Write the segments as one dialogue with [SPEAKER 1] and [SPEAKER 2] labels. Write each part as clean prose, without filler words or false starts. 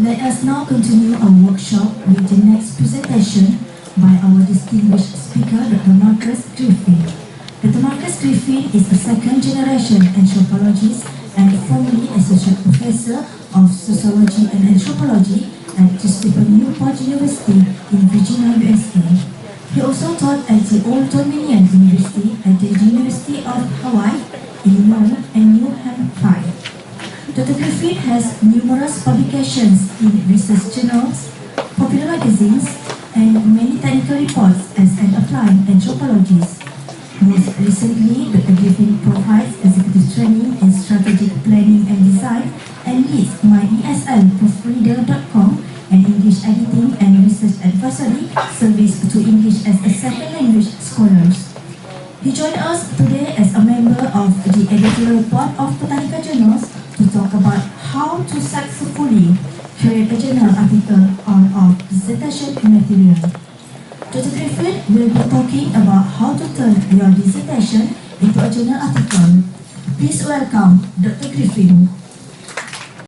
[SPEAKER 1] Let us now continue our workshop with the next presentation by our distinguished speaker, Dr. Marcus Griffin. Dr. Marcus Griffin is a second-generation anthropologist and formerly Associate Professor of Sociology and Anthropology at Stephen Newport University in Virginia, USA. He also taught at the Old Dominion University at the University of Hawaii, Illinois, and New Hampshire. Dr. Griffin has numerous publications in research journals, popular magazines, and many technical reports as an applied anthropologist. Most recently, Dr. Griffin provides executive training in strategic planning and design and leads myESLproofreader.com, an English editing and research advisory service to English as a second language scholars. He joined us today as a member of the editorial board of Botanical Journals to talk about how to successfully create a journal article on our dissertation material. Dr. Griffin will be talking about how to turn your dissertation into a journal article. Please welcome Dr. Griffin.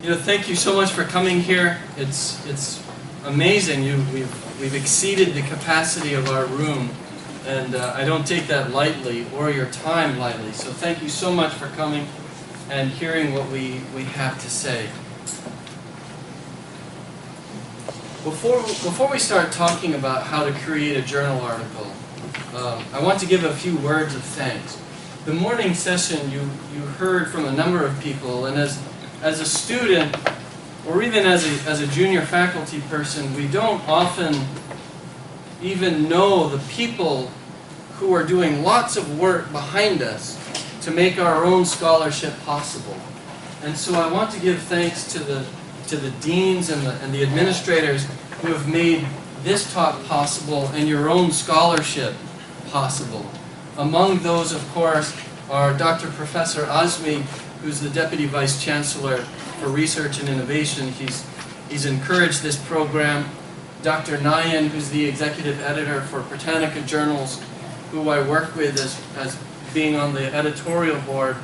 [SPEAKER 2] Thank you so much for coming here. It's amazing. We've exceeded the capacity of our room, and I don't take that lightly or your time lightly. So thank you so much for coming and hearing what we have to say. Before we start talking about how to create a journal article, I want to give a few words of thanks. The morning session you heard from a number of people, and as a student, or even as a junior faculty person, we don't often even know the people who are doing lots of work behind us to make our own scholarship possible. And so I want to give thanks to the deans and the administrators who have made this talk possible and your own scholarship possible. Among those, of course, are Dr. Professor Azmi, who's the Deputy Vice Chancellor for Research and Innovation. He's encouraged this program. Dr. Nayan, who's the Executive Editor for Britannica Journals, who I work with as being on the editorial board.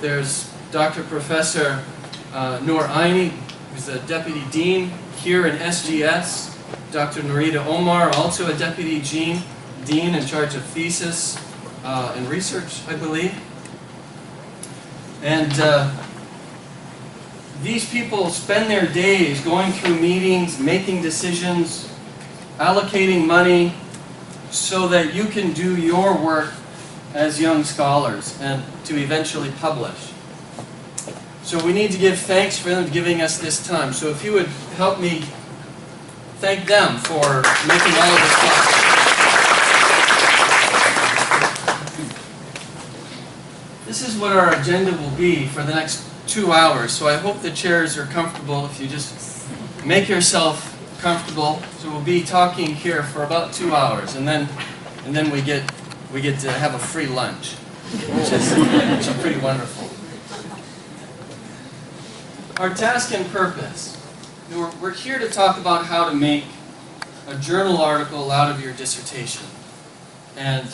[SPEAKER 2] There's Dr. Professor Noor Aini, who's the Deputy Dean here in SGS. Dr. Norita Omar, also a Deputy Dean in charge of thesis and research, I believe. And these people spend their days going through meetings, making decisions, allocating money so that you can do your work as young scholars and to eventually publish. So we need to give thanks for them giving us this time. So if you would help me thank them for making all of this possible. This is what our agenda will be for the next 2 hours. So I hope the chairs are comfortable. If you just make yourself comfortable. So we'll be talking here for about 2 hours, and then we get to have a free lunch, which is pretty wonderful. Our task and purpose. We're here to talk about how to make a journal article out of your dissertation. And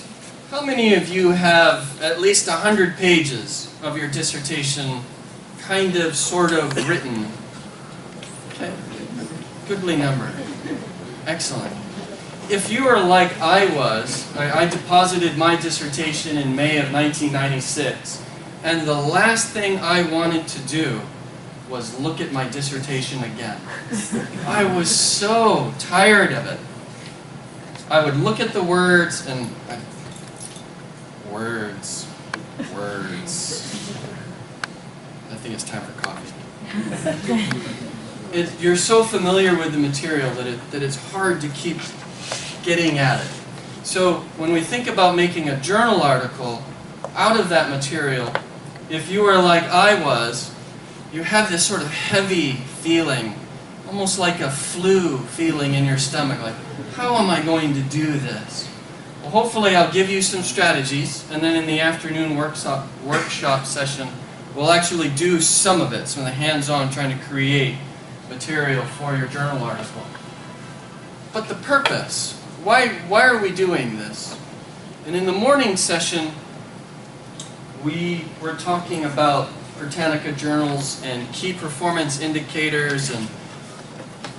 [SPEAKER 2] how many of you have at least 100 pages of your dissertation kind of, sort of written? Okay. Goodly number. Excellent. If you are like I was, I deposited my dissertation in May of 1996, and the last thing I wanted to do was look at my dissertation again. I was so tired of it. I would look at the words and words. I think it's time for coffee. You're so familiar with the material that it's hard to keep getting at it. So when we think about making a journal article out of that material, if you are like I was, you have this sort of heavy feeling, almost like a flu feeling in your stomach, like, how am I going to do this? Well, hopefully I'll give you some strategies, and then in the afternoon workshop session, we'll actually do some of it, some of the hands-on trying to create material for your journal article. But the purpose, why are we doing this? And in the morning session, we were talking about Britannica journals and key performance indicators and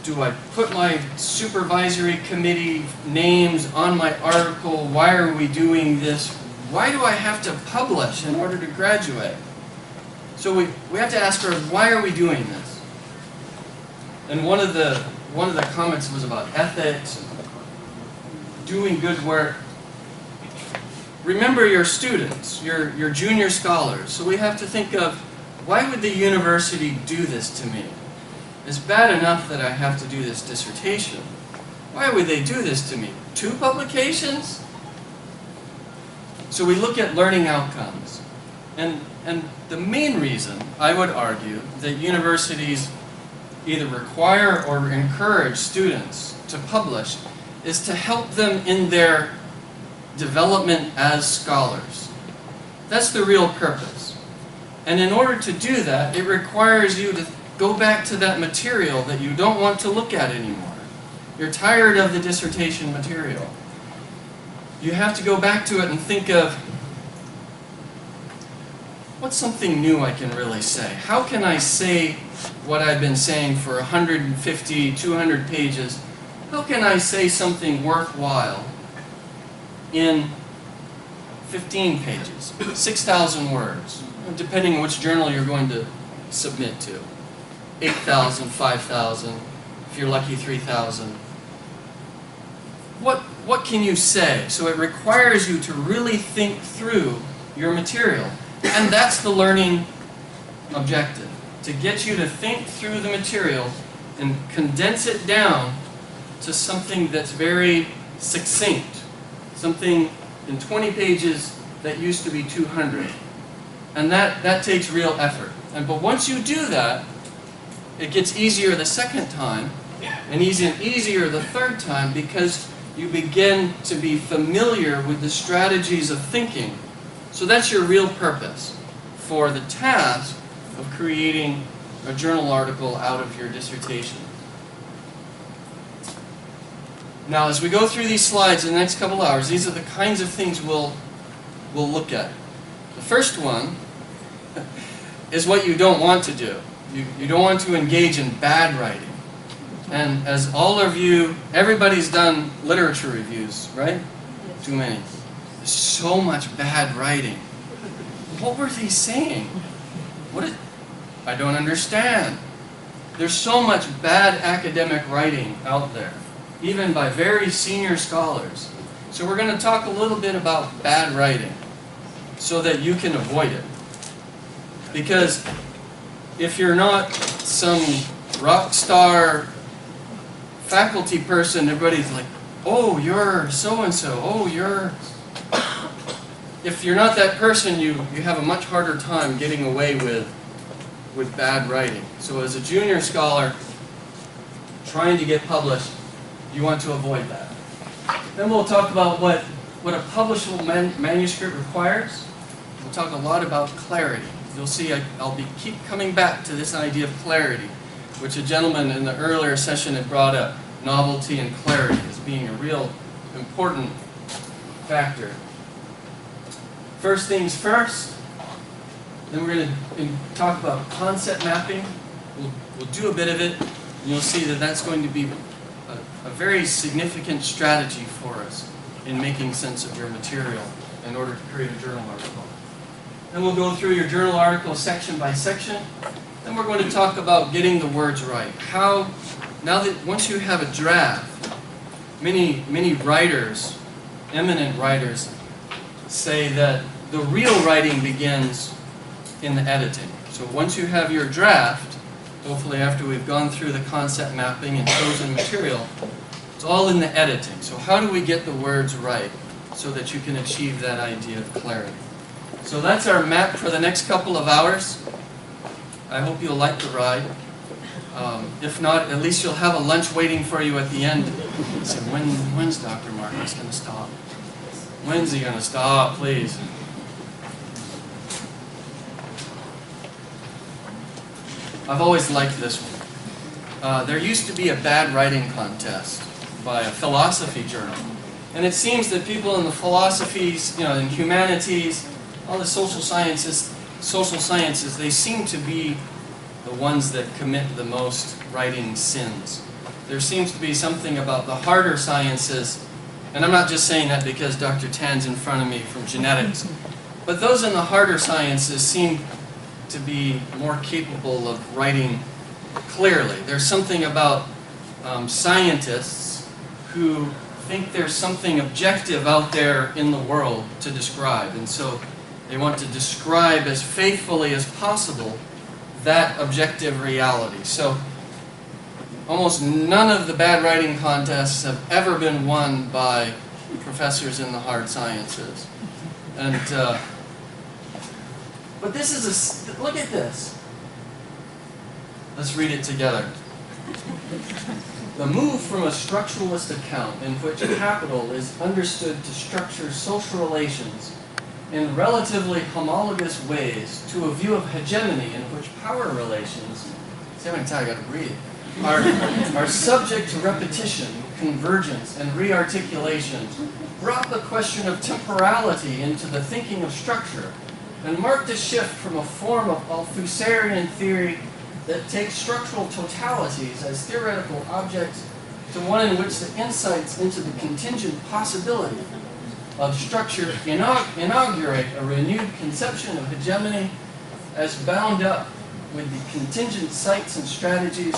[SPEAKER 2] Do I put my supervisory committee names on my article? Why are we doing this? Why do I have to publish in order to graduate? So we have to ask ourselves, why are we doing this? And one of the comments was about ethics and doing good work. Remember your students, your junior scholars. So we have to think of, why would the university do this to me? It's bad enough that I have to do this dissertation. Why would they do this to me? 2 publications? So we look at learning outcomes. And the main reason, I would argue, that universities either require or encourage students to publish is to help them in their development as scholars. That's the real purpose. And in order to do that, it requires you to go back to that material that you don't want to look at anymore. You're tired of the dissertation material. You have to go back to it and think of, what's something new I can really say? How can I say what I've been saying for 150, 200 pages? How can I say something worthwhile in 15 pages, 6,000 words, depending on which journal you're going to submit to? 8,000, 5,000, if you're lucky 3,000. What can you say? So it requires you to really think through your material. And that's the learning objective, to get you to think through the material and condense it down to something that's very succinct, something in 20 pages that used to be 200. And that takes real effort. But once you do that, it gets easier the second time, and easier the third time, because you begin to be familiar with the strategies of thinking. So that's your real purpose for the task of creating a journal article out of your dissertation. Now, as we go through these slides in the next couple hours, these are the kinds of things we'll look at. The first one is what you don't want to do. You don't want to engage in bad writing. And as all of you, everybody's done literature reviews, right? Too many. There's so much bad writing. What were they saying? I don't understand. There's so much bad academic writing out there, even by very senior scholars. So we're going to talk a little bit about bad writing so that you can avoid it. Because if you're not some rock star faculty person, everybody's like, oh, you're so-and-so, oh, you're... If you're not that person, you have a much harder time getting away with bad writing. So as a junior scholar trying to get published, you want to avoid that. Then we'll talk about what a publishable manuscript requires. We'll talk a lot about clarity. You'll see I'll keep coming back to this idea of clarity, which a gentleman in the earlier session had brought up, novelty and clarity as being a real important factor. First things first, then we're going to talk about concept mapping. We'll do a bit of it, and you'll see that that's going to be a very significant strategy for us in making sense of your material in order to create a journal article. Then we'll go through your journal article section by section. Then we're going to talk about getting the words right. How, now that once you have a draft, many writers, eminent writers, say that the real writing begins in the editing. So once you have your draft, hopefully after we've gone through the concept mapping and chosen material, it's all in the editing. So how do we get the words right so that you can achieve that idea of clarity? So that's our map for the next couple of hours. I hope you'll like the ride. If not, at least you'll have a lunch waiting for you at the end. So when's Dr. Marcus going to stop? When's he going to stop, please? I've always liked this one. There used to be a bad writing contest by a philosophy journal. And it seems that people in the philosophies, in humanities, all the social sciences, they seem to be the ones that commit the most writing sins. there seems to be something about the harder sciences, and I'm not just saying that because Dr. Tan's in front of me from genetics, but those in the harder sciences seem to be more capable of writing clearly. There's something about scientists who think there's something objective out there in the world to describe, and so they want to describe as faithfully as possible that objective reality. So almost none of the bad writing contests have ever been won by professors in the hard sciences. And but this is a, look at this. Let's read it together. The move from a structuralist account in which capital is understood to structure social relations in relatively homologous ways to a view of hegemony in which power relations, see how many times I got to read, are subject to repetition, convergence, and rearticulation, brought the question of temporality into the thinking of structure, and marked a shift from a form of Althusserian theory that takes structural totalities as theoretical objects to one in which the insights into the contingent possibility of structure inaugurate a renewed conception of hegemony as bound up with the contingent sites and strategies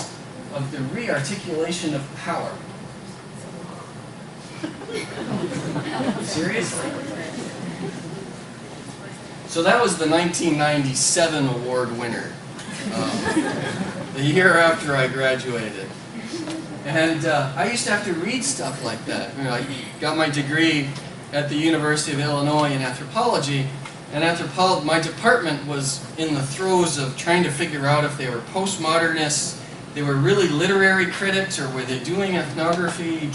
[SPEAKER 2] of the rearticulation of power. Seriously? So that was the 1997 award winner, the year after I graduated. And I used to have to read stuff like that. You know, I got my degree at the University of Illinois in anthropology, and my department was in the throes of trying to figure out if they were postmodernists, they were really literary critics, or were they doing ethnography,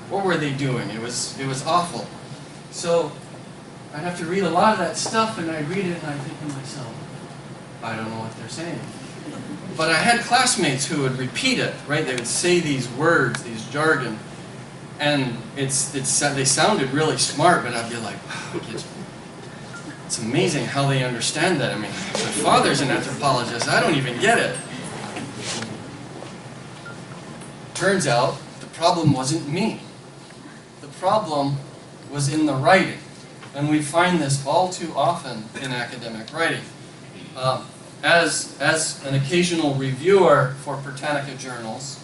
[SPEAKER 2] what were they doing? It was awful. So I'd have to read a lot of that stuff, and I'd read it and I'd think to myself, I don't know what they're saying. But I had classmates who would repeat it, right? They would say these words, these jargon, and they sounded really smart, but I'd be like, wow, it's amazing how they understand that. I mean, my father's an anthropologist, I don't even get it. Turns out, the problem wasn't me. The problem was in the writing. And we find this all too often in academic writing. As an occasional reviewer for Britannica journals,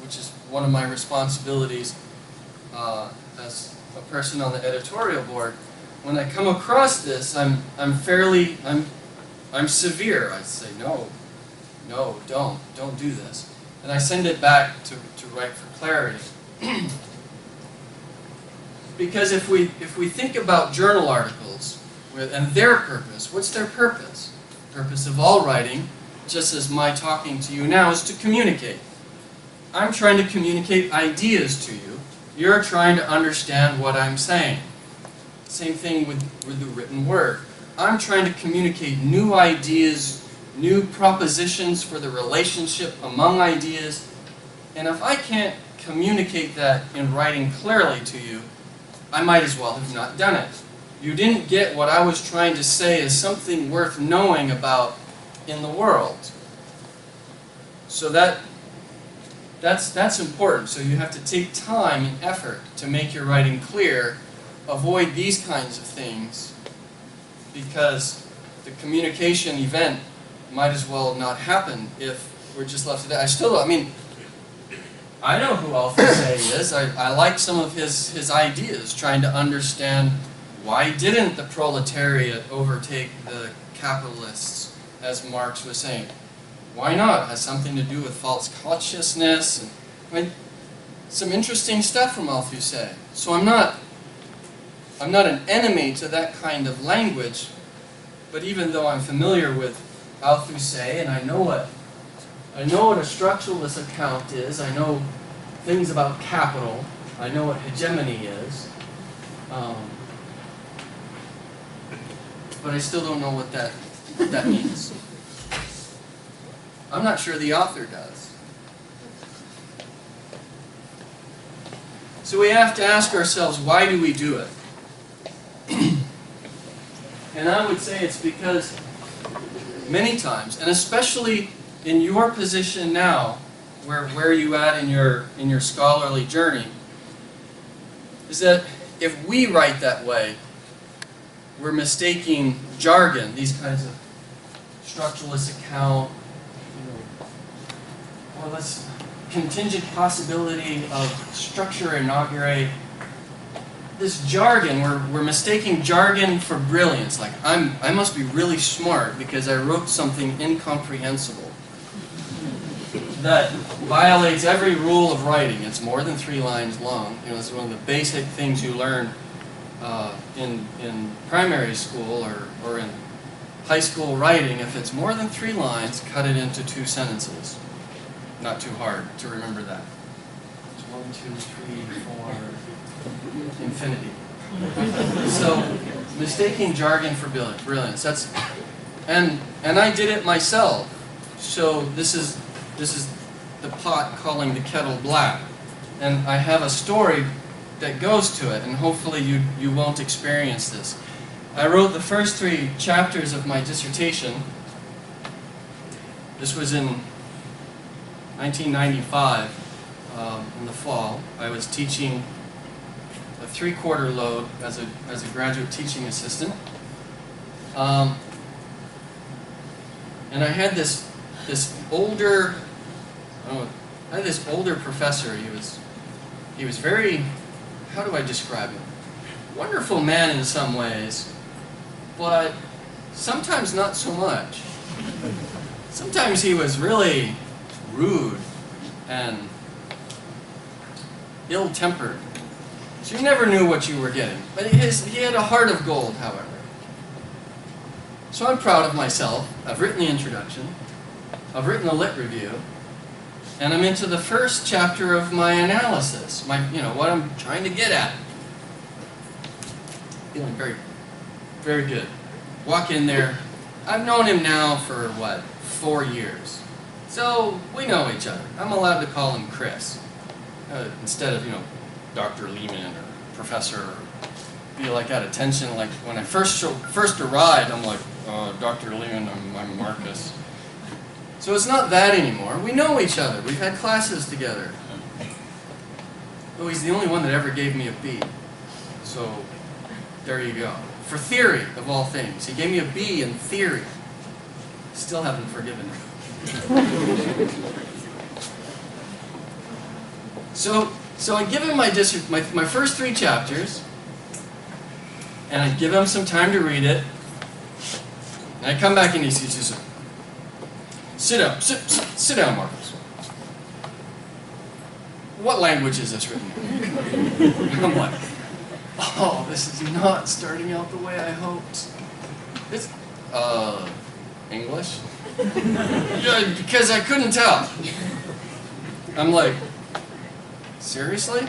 [SPEAKER 2] which is one of my responsibilities as a person on the editorial board, when I come across this, I'm severe. I say, no, don't do this. And I send it back to write for clarity. Because if we think about journal articles and their purpose, what's their purpose? The purpose of all writing, just as my talking to you now, is to communicate. I'm trying to communicate ideas to you. You're trying to understand what I'm saying. Same thing with the written word. I'm trying to communicate new ideas, new propositions for the relationship among ideas. And if I can't communicate that in writing clearly to you, I might as well have not done it. You didn't get what I was trying to say as something worth knowing about in the world. So that's important. So you have to take time and effort to make your writing clear. Avoid these kinds of things, because the communication event might as well not happen if we're just left to that. I know who Althusser is. I like some of his ideas, trying to understand why didn't the proletariat overtake the capitalists, as Marx was saying. Why not? It has something to do with false consciousness. And, some interesting stuff from Althusser. So I'm not an enemy to that kind of language, but even though I'm familiar with Althusser and I know what a structuralist account is, I know things about capital, I know what hegemony is, but I still don't know what that means. I'm not sure the author does. So we have to ask ourselves, why do we do it? And I would say it's because many times, and especially in your position now where are you at in your scholarly journey, is that if we write that way, we're mistaking jargon, these kinds of structuralist account, or this contingent possibility of structure inaugurate. This jargon, we're mistaking jargon for brilliance. Like, I must be really smart because I wrote something incomprehensible that violates every rule of writing. It's more than 3 lines long. You know, it's one of the basic things you learn in primary school or in high school writing. If it's more than 3 lines, cut it into 2 sentences. Not too hard to remember that. It's 1, 2, 3, 4, infinity. So, mistaking jargon for brilliance. And I did it myself. So this is the pot calling the kettle black. And I have a story that goes to it, and hopefully you won't experience this. I wrote the first 3 chapters of my dissertation. This was in 1995, in the fall. I was teaching a 3/4 load as a graduate teaching assistant. And I had this older professor. He was very, how do I describe him? Wonderful man in some ways, but sometimes not so much. Sometimes he was really rude and ill-tempered. So you never knew what you were getting. But he had a heart of gold, however. So I'm proud of myself. I've written the introduction. I've written a lit review. And I'm into the first chapter of my analysis, what I'm trying to get at. Feeling very, very good. Walk in there. I've known him now for, 4 years. So we know each other. I'm allowed to call him Chris. Instead of, Dr. Lehman or Professor, or feel like at attention. Like when I first arrived, I'm like, Dr. Lehman, I'm Marcus. So it's not that anymore. We know each other. We've had classes together. Oh, he's the only one that ever gave me a B. So there you go. For theory, of all things. He gave me a B in theory. Still haven't forgiven him. So I give him my first 3 chapters, and I give him some time to read it, and I come back and he says, sit down, Marcus. What language is this written in? I'm like, oh, this is not starting out the way I hoped. It's, English? Yeah, because I couldn't tell. I'm like, seriously?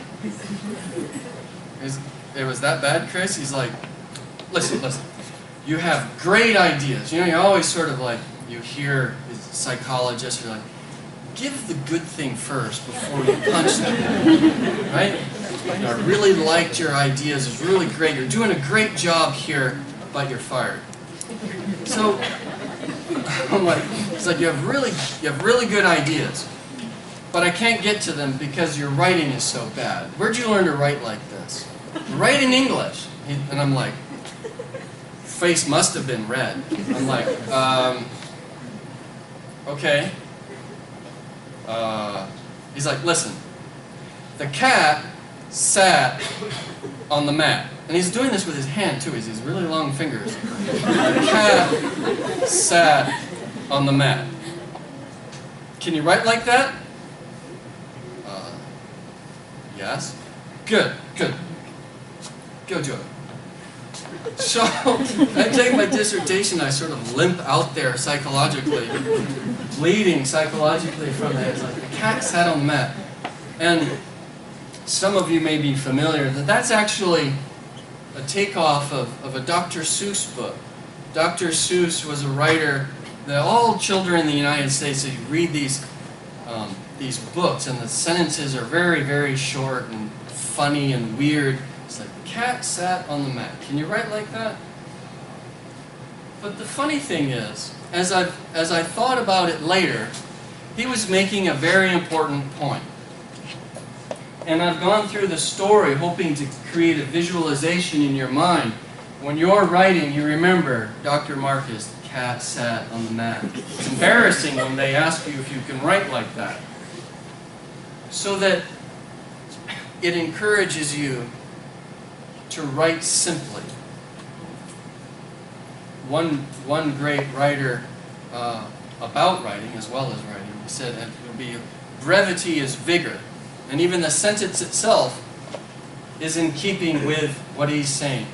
[SPEAKER 2] It was that bad, Chris? He's like, listen. You have great ideas. You always sort of like, you hear psychologists are like, give the good thing first before you punch them. Right? I really liked your ideas. It's really great. You're doing a great job here, but you're fired. So I'm like, it's like you have really good ideas, but I can't get to them because your writing is so bad. Where'd you learn to write like this? Write in English. And I'm like, face must have been red. I'm like, okay. He's like, listen, the cat sat on the mat. And he's doing this with his hand too, these really long fingers. The cat sat on the mat. Can you write like that? Yes. Good. Go do it. So, I take my dissertation, I sort of limp out there psychologically, bleeding psychologically from it. It's like the cat sat on the mat. And some of you may be familiar that that's actually a takeoff of a Dr. Seuss book. Dr. Seuss was a writer that all children in the United States, you read these books and the sentences are very, very short and funny and weird. It's like, the cat sat on the mat. Can you write like that? But the funny thing is, as I thought about it later, he was making a very important point. And I've gone through the story hoping to create a visualization in your mind. When you're writing, you remember Dr. Marcus, the cat sat on the mat. It's embarrassing when they ask you if you can write like that. So that it encourages you to write simply. One great writer about writing as well as writing, he said it would be brevity is vigor. And even the sentence itself is in keeping with what he's saying.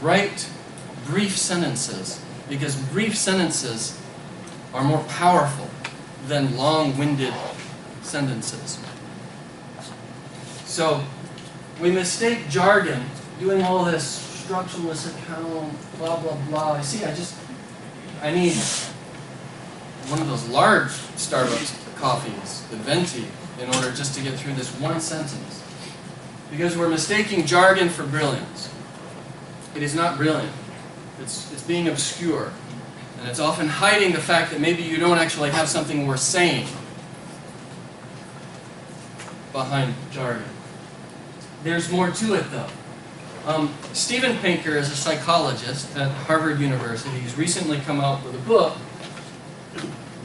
[SPEAKER 2] Write brief sentences, because brief sentences are more powerful than long-winded sentences. So, we mistake jargon, doing all this structuralist account, blah, blah, blah. See, I need one of those large Starbucks coffees, the venti, in order just to get through this one sentence. Because we're mistaking jargon for brilliance. It is not brilliant. It's being obscure. And it's often hiding the fact that maybe you don't actually have something worth saying behind jargon. There's more to it, though. Steven Pinker is a psychologist at Harvard University. He's recently come out with a book,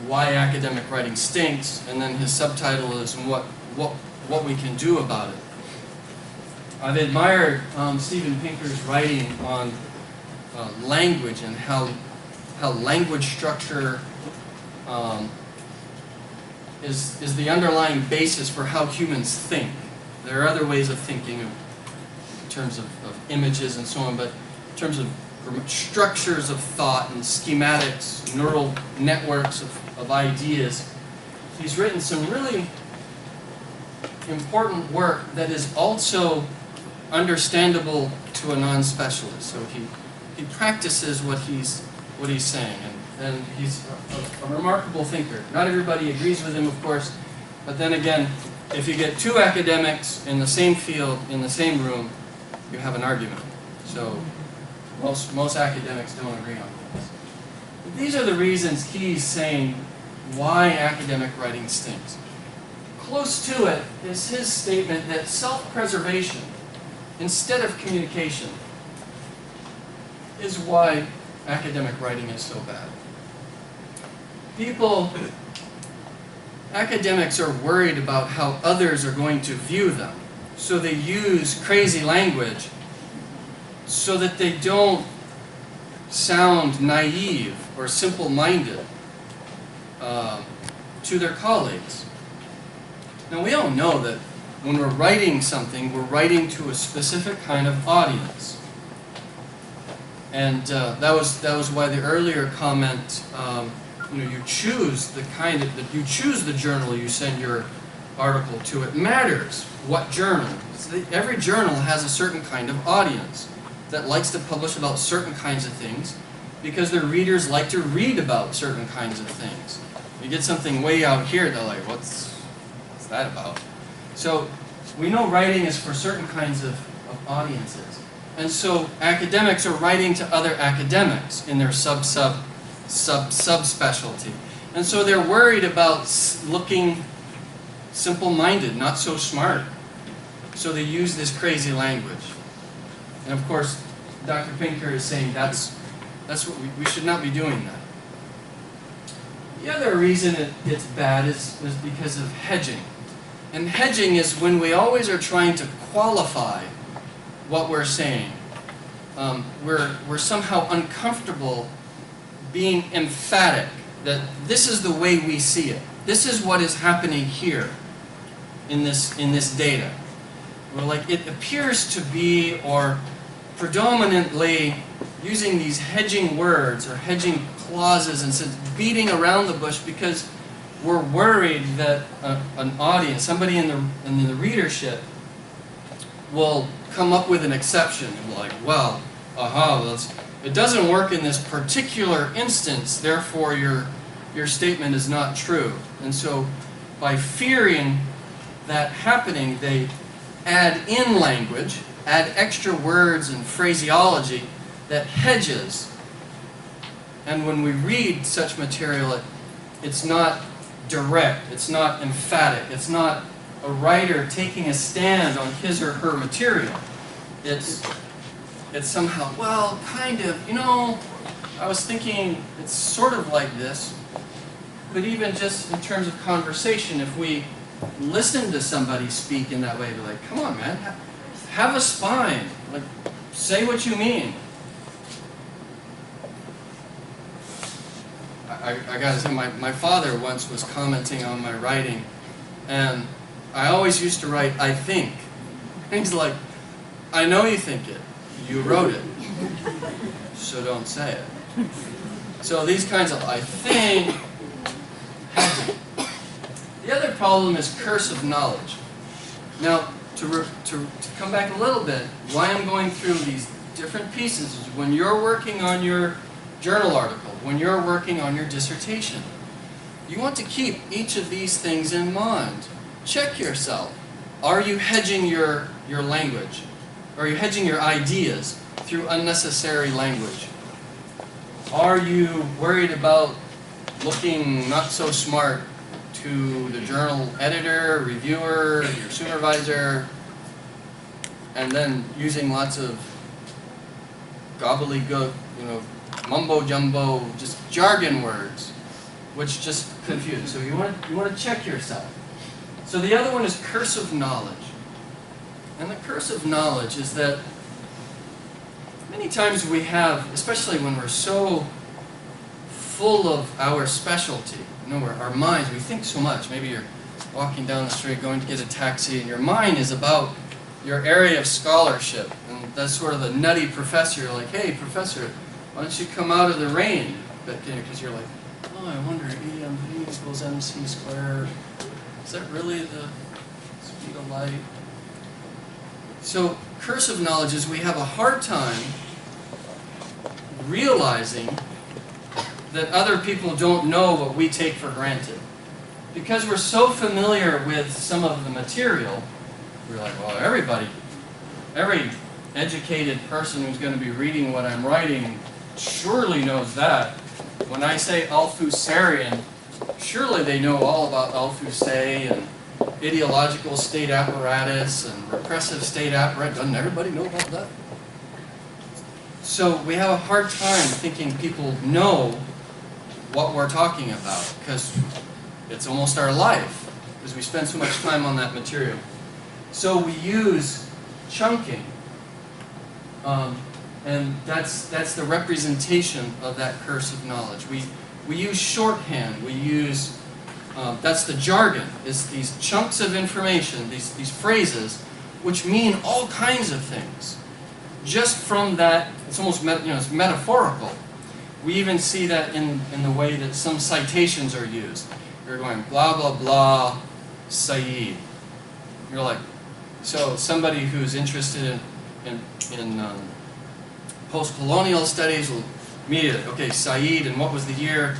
[SPEAKER 2] Why Academic Writing Stinks, and then his subtitle is what we can do about it. I've admired Steven Pinker's writing on language and how language structure is the underlying basis for how humans think. There are other ways of thinking in terms of images and so on, but in terms of structures of thought and schematics, neural networks of ideas, he's written some really important work that is also understandable to a non-specialist. So he practices what he's saying, and he's a remarkable thinker. Not everybody agrees with him, of course, but then again, if you get two academics in the same field, in the same room, you have an argument. So most academics don't agree on this. But these are the reasons he's saying why academic writing stinks. Close to it is his statement that self-preservation, instead of communication, is why academic writing is so bad. Academics are worried about how others are going to view them, so they use crazy language so that they don't sound naive or simple-minded to their colleagues. Now, we all know that when we're writing something, we're writing to a specific kind of audience. And that was why the earlier comment, you choose you choose the journal you send your article to. It matters what journal. Every journal has a certain kind of audience that likes to publish about certain kinds of things because their readers like to read about certain kinds of things. You get something way out here, they're like, what's that about? So we know writing is for certain kinds of audiences. And so academics are writing to other academics in their subspecialty. And so they're worried about looking simple-minded, not so smart. So they use this crazy language. And of course, Dr. Pinker is saying that's what we should not be doing that. The other reason it's bad is because of hedging. And hedging is when we always are trying to qualify what we're saying. We're somehow uncomfortable being emphatic that this is the way we see it. This is what is happening here in this data. We're like, it appears to be, or predominantly using these hedging words or hedging clauses and beating around the bush because we're worried that an audience, somebody in the readership, will come up with an exception and be like, well, it doesn't work in this particular instance, therefore your statement is not true. And so by fearing that happening, they add in language, add extra words and phraseology that hedges. And when we read such material, it's not direct, it's not emphatic, it's not a writer taking a stand on his or her material. It's somehow, well, kind of, you know, I was thinking it's sort of like this, but even just in terms of conversation, if we listen to somebody speak in that way, be like, come on, man, have a spine, like, say what you mean. I gotta say, my father once was commenting on my writing, and I always used to write, I think. And he's like, I know you think it. You wrote it. So don't say it. So these kinds of, I think, the other problem is cursive knowledge. Now, to come back a little bit, why I'm going through these different pieces is when you're working on your journal article, when you're working on your dissertation, you want to keep each of these things in mind. Check yourself. Are you hedging your language? Are you hedging your ideas through unnecessary language? Are you worried about looking not so smart to the journal editor, reviewer, your supervisor, and then using lots of gobbledygook, you know, mumbo jumbo, just jargon words, which just confuse. So you want to check yourself. So the other one is cursive knowledge. And the cursive knowledge is that many times we have, especially when we're so full of our specialty, you know, our minds, we think so much. Maybe you're walking down the street, going to get a taxi, and your mind is about your area of scholarship. And that's sort of the nutty professor. You're like, hey, professor, why don't you come out of the rain? Because you're like, oh, I wonder, EMV equals MC squared. Is that really the speed of light? So cursive knowledge is we have a hard time realizing that other people don't know what we take for granted. Because we're so familiar with some of the material, we're like, well, every educated person who's going to be reading what I'm writing surely knows that. When I say Althusserian, surely they know all about Althusser and ideological state apparatus and repressive state apparatus. Doesn't everybody know about that? So we have a hard time thinking people know what we're talking about because it's almost our life because we spend so much time on that material. So we use chunking. And that's the representation of that cursive knowledge. We use shorthand. We use that's the jargon. It's these chunks of information, these phrases, which mean all kinds of things. Just from that, it's almost it's metaphorical. We even see that in the way that some citations are used. You're going blah blah blah, Said. You're like, so somebody who's interested in post-colonial studies will immediately, okay, Said, and what was the year?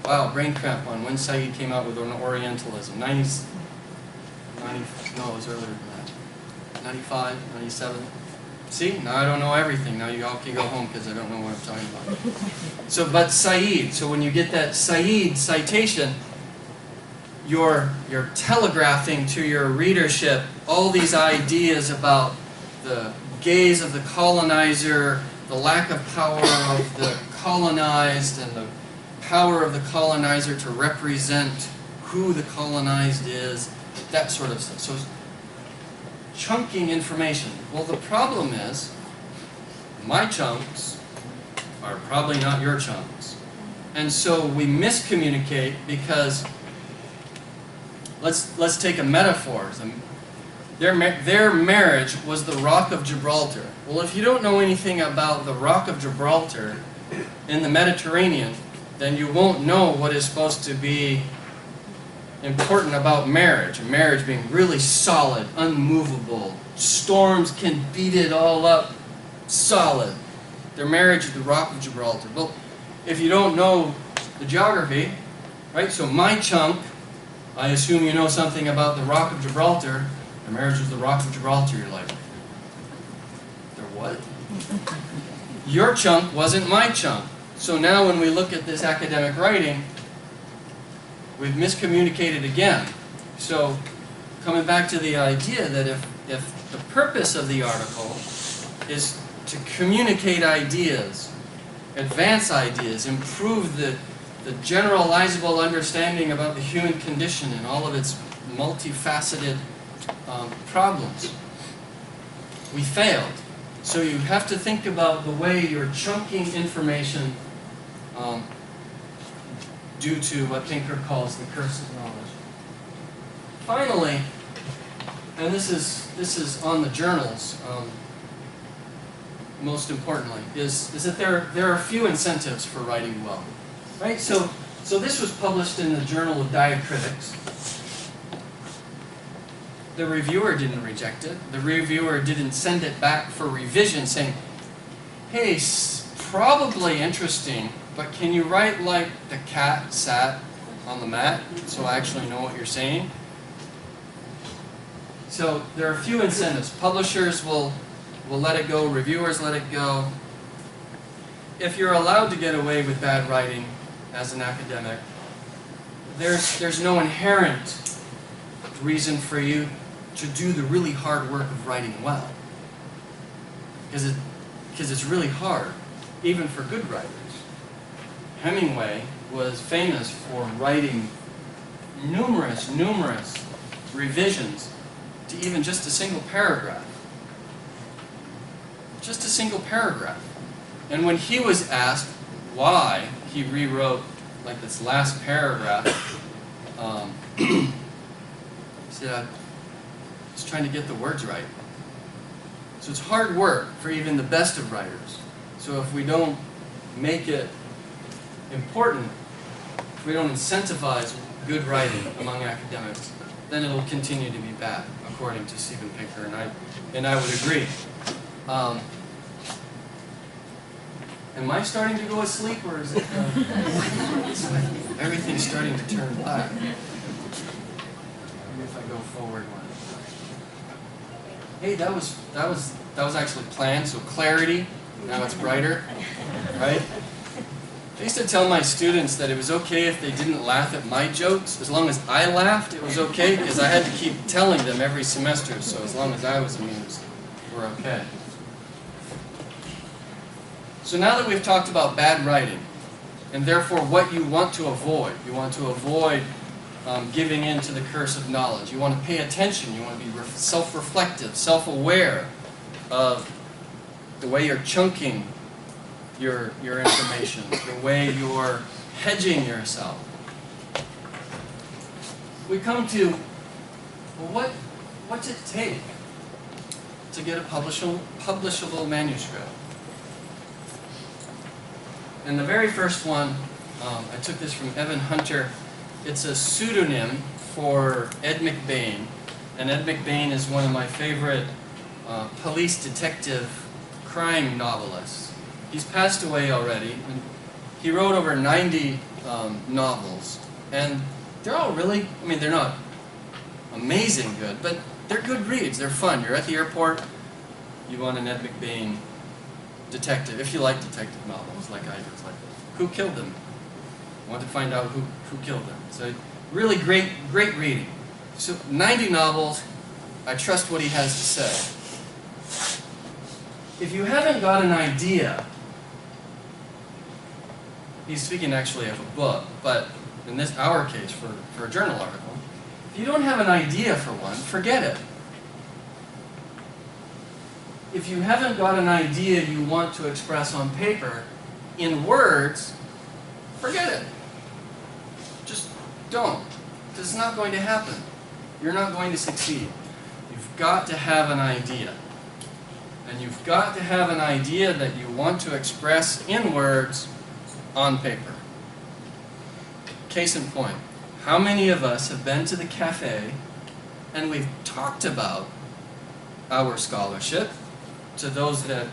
[SPEAKER 2] Wow, brain cramp on when Said came out with Orientalism. 90, no, it was earlier than that. 95, 97. See, now I don't know everything. Now you all can go home because I don't know what I'm talking about. So, but Said, so when you get that Said citation, you're telegraphing to your readership all these ideas about the gaze of the colonizer, the lack of power of the colonized, and the power of the colonizer to represent who the colonized is, that sort of stuff. So chunking information. Well, the problem is my chunks are probably not your chunks. And so we miscommunicate because let's take a metaphor. Their marriage was the Rock of Gibraltar. Well, if you don't know anything about the Rock of Gibraltar in the Mediterranean, then you won't know what is supposed to be important about marriage. Marriage being really solid, unmovable. Storms can beat it all up. Solid. Their marriage is the Rock of Gibraltar. Well, if you don't know the geography, right? So my chunk, I assume you know something about the Rock of Gibraltar. The marriage was the Rock of Gibraltar. You're like, they're what? Your chunk wasn't my chunk. So now when we look at this academic writing, we've miscommunicated again. So coming back to the idea that if the purpose of the article is to communicate ideas, advance ideas, improve the generalizable understanding about the human condition and all of its multifaceted problems, we failed. So you have to think about the way you're chunking information due to what Pinker calls the curse of knowledge. Finally, and this is on the journals, most importantly, is that there are few incentives for writing well. Right? So this was published in the Journal of Diacritics. The reviewer didn't reject it. The reviewer didn't send it back for revision saying, hey, probably interesting, but can you write like the cat sat on the mat so I actually know what you're saying? So there are few incentives. Publishers will let it go. Reviewers let it go. If you're allowed to get away with bad writing as an academic, there's no inherent reason for you to do the really hard work of writing well. Because it's really hard, even for good writers. Hemingway was famous for writing numerous revisions to even just a single paragraph. Just a single paragraph. And when he was asked why he rewrote like this last paragraph, he said, I was trying to get the words right. So it's hard work for even the best of writers. So if we don't make it important, if we don't incentivize good writing among academics, then it'll continue to be bad, according to Steven Pinker, and I would agree. Am I starting to go asleep, or is it? It's like everything's starting to turn black. Maybe if I go forward one. Hey, that was actually planned. So clarity. Now it's brighter, right? I used to tell my students that it was okay if they didn't laugh at my jokes. As long as I laughed, it was okay, because I had to keep telling them every semester. So as long as I was amused, we're okay. So now that we've talked about bad writing, and therefore what you want to avoid giving in to the curse of knowledge. You want to pay attention. You want to be self-reflective, self-aware of the way you're chunking your information, the way you're hedging yourself. We come to, well, what's it take to get a publishable manuscript? And the very first one, I took this from Evan Hunter. It's a pseudonym for Ed McBain. And Ed McBain is one of my favorite police detective crime novelists. He's passed away already. And he wrote over 90 novels. And they're all really, I mean, they're not amazing good, but they're good reads. They're fun. You're at the airport, you want an Ed McBain detective, if you like detective novels like I do. It's like, who killed them? I want to find out who killed them. So really great reading. So 90 novels, I trust what he has to say. If you haven't got an idea, he's speaking actually of a book, but in our case, for a journal article, if you don't have an idea for one, forget it. If you haven't got an idea you want to express on paper, in words, forget it. Just don't. It's not going to happen. You're not going to succeed. You've got to have an idea. And you've got to have an idea that you want to express in words on paper. Case in point, how many of us have been to the cafe and we've talked about our scholarship to those that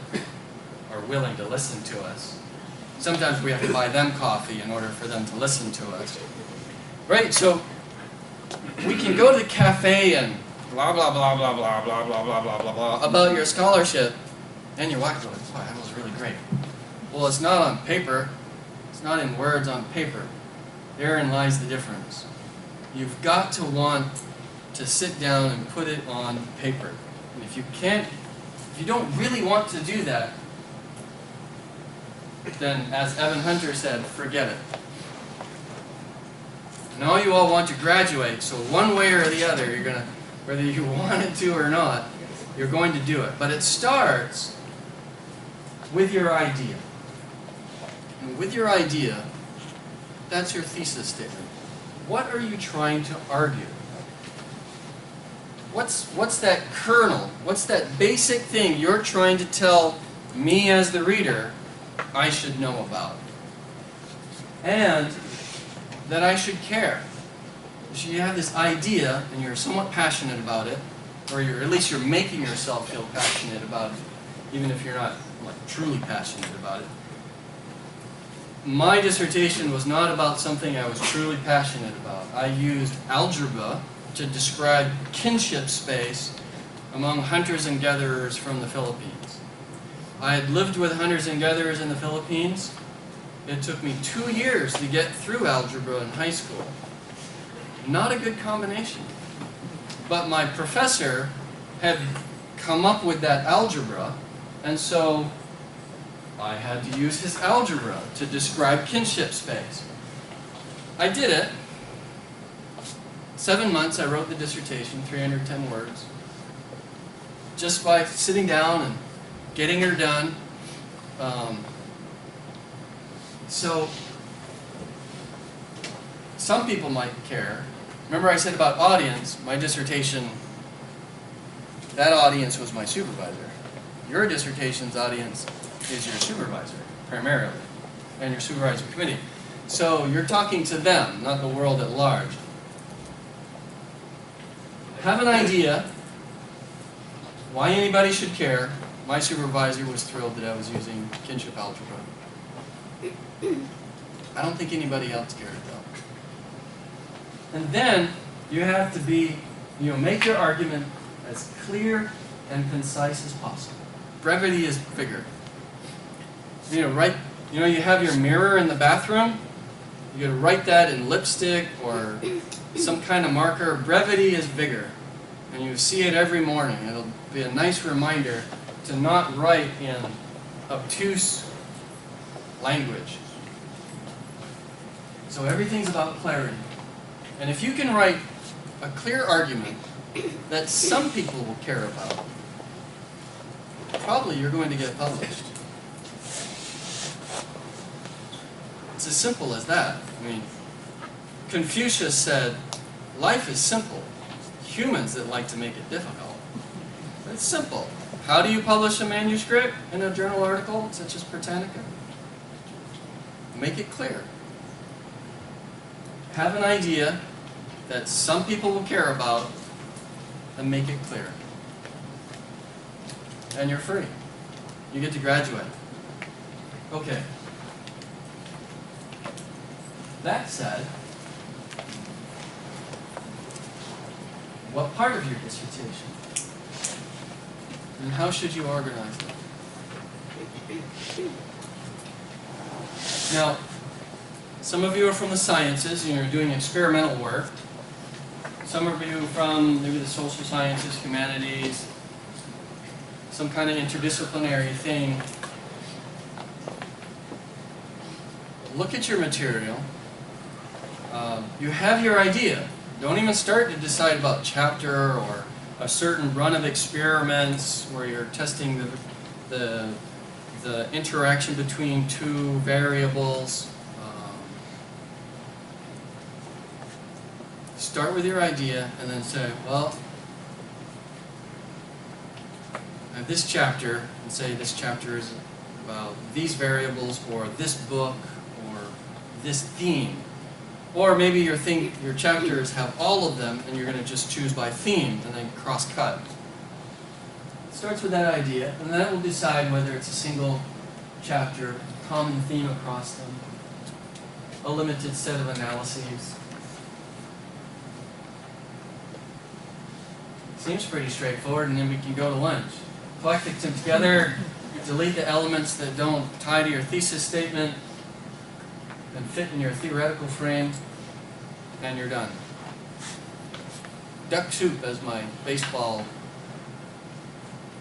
[SPEAKER 2] are willing to listen to us? Sometimes we have to buy them coffee in order for them to listen to us. Right? So we can go to the cafe and blah, blah, blah, blah, blah, blah, blah, blah, blah, blah, blah, about your scholarship, and you're walking like, wow, that was really great. Well, it's not on paper. It's not in words on paper. Therein lies the difference. You've got to want to sit down and put it on paper. And if you don't really want to do that, then, as Evan Hunter said, forget it. Now you all want to graduate, so one way or the other, you're gonna, whether you wanted to or not, you're going to do it. But it starts with your idea. And with your idea, that's your thesis statement. What are you trying to argue? What's that kernel? What's that basic thing you're trying to tell me as the reader I should know about? And that I should care. So you have this idea and you're somewhat passionate about it, or at least you're making yourself feel passionate about it, even if you're not truly passionate about it. My dissertation was not about something I was truly passionate about. I used algebra to describe kinship space among hunters and gatherers from the Philippines. I had lived with hunters and gatherers in the Philippines. It took me 2 years to get through algebra in high school. Not a good combination. But my professor had come up with that algebra, and so I had to use his algebra to describe kinship space. I did it. 7 months I wrote the dissertation, 310 words, just by sitting down and getting her done. So some people might care. Remember I said about audience, my dissertation, that audience was my supervisor. Your dissertation's audience is your supervisor, primarily, and your supervisory committee. So you're talking to them, not the world at large. Have an idea why anybody should care. My supervisor was thrilled that I was using kinship algebra. I don't think anybody else cared though. And then you have to make your argument as clear and concise as possible. Brevity is vigor. You have your mirror in the bathroom. You gotta write that in lipstick or some kind of marker. Brevity is vigor. And you see it every morning. It'll be a nice reminder to not write in obtuse language. So everything's about clarity. And if you can write a clear argument that some people will care about, probably you're going to get published. It's as simple as that. I mean, Confucius said, life is simple. Humans that like to make it difficult. It's simple. How do you publish a manuscript in a journal article such as Britannica? Make it clear. Have an idea that some people will care about and make it clear. And you're free. You get to graduate. Okay. That said, what part of your dissertation? And how should you organize it? Now, some of you are from the sciences and you're doing experimental work. Some of you from maybe the social sciences, humanities, some kind of interdisciplinary thing. Look at your material. You have your idea. Don't even start to decide about chapter or a certain run of experiments where you're testing the interaction between two variables. Start with your idea and then say, well, I have this chapter, and say this chapter is about these variables or this book or this theme. Or maybe your chapters have all of them and you're going to just choose by theme and then cross-cut. It starts with that idea, and then it will decide whether it's a single chapter, common theme across them, a limited set of analyses. Seems pretty straightforward, and then we can go to lunch. Collect them together, delete the elements that don't tie to your thesis statement, and fit in your theoretical frame, and you're done. Duck soup, as my baseball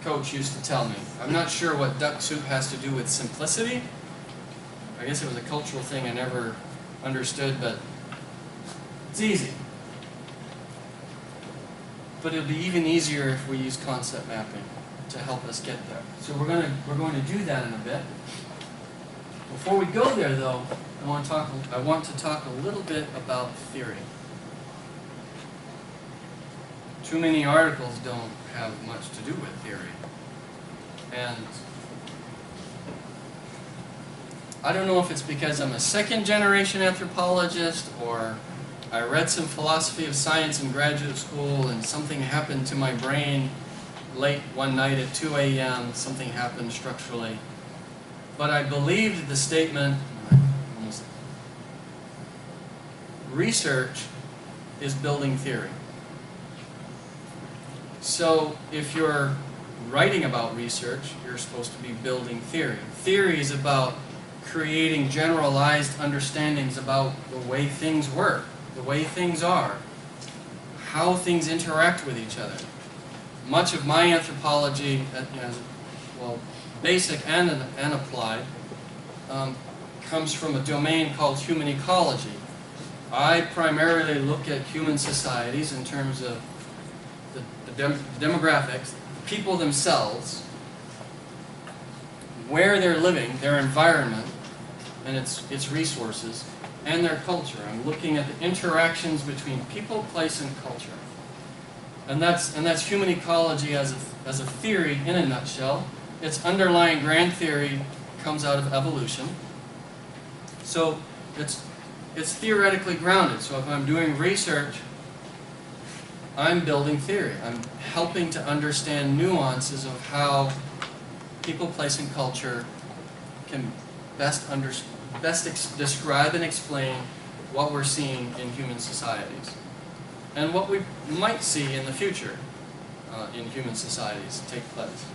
[SPEAKER 2] coach used to tell me. I'm not sure what duck soup has to do with simplicity. I guess it was a cultural thing I never understood, but it's easy. But it'll be even easier if we use concept mapping to help us get there. So we're going to do that in a bit. Before we go there, though, I want to talk a little bit about theory. Too many articles don't have much to do with theory. And I don't know if it's because I'm a second-generation anthropologist, or I read some philosophy of science in graduate school and something happened to my brain late one night at 2 a.m., something happened structurally. But I believed the statement, research is building theory. So if you're writing about research, you're supposed to be building theory. Theory is about creating generalized understandings about the way things work, the way things are, how things interact with each other. Much of my anthropology, well, basic and applied, comes from a domain called human ecology. I primarily look at human societies in terms of the demographics, the people themselves, where they're living, their environment, and its resources, and their culture. I'm looking at the interactions between people, place, and culture. And that's human ecology as a theory in a nutshell. Its underlying grand theory comes out of evolution. So it's theoretically grounded. So if I'm doing research, I'm building theory. I'm helping to understand nuances of how people, place, and culture can best describe and explain what we're seeing in human societies, and what we might see in the future in human societies take place.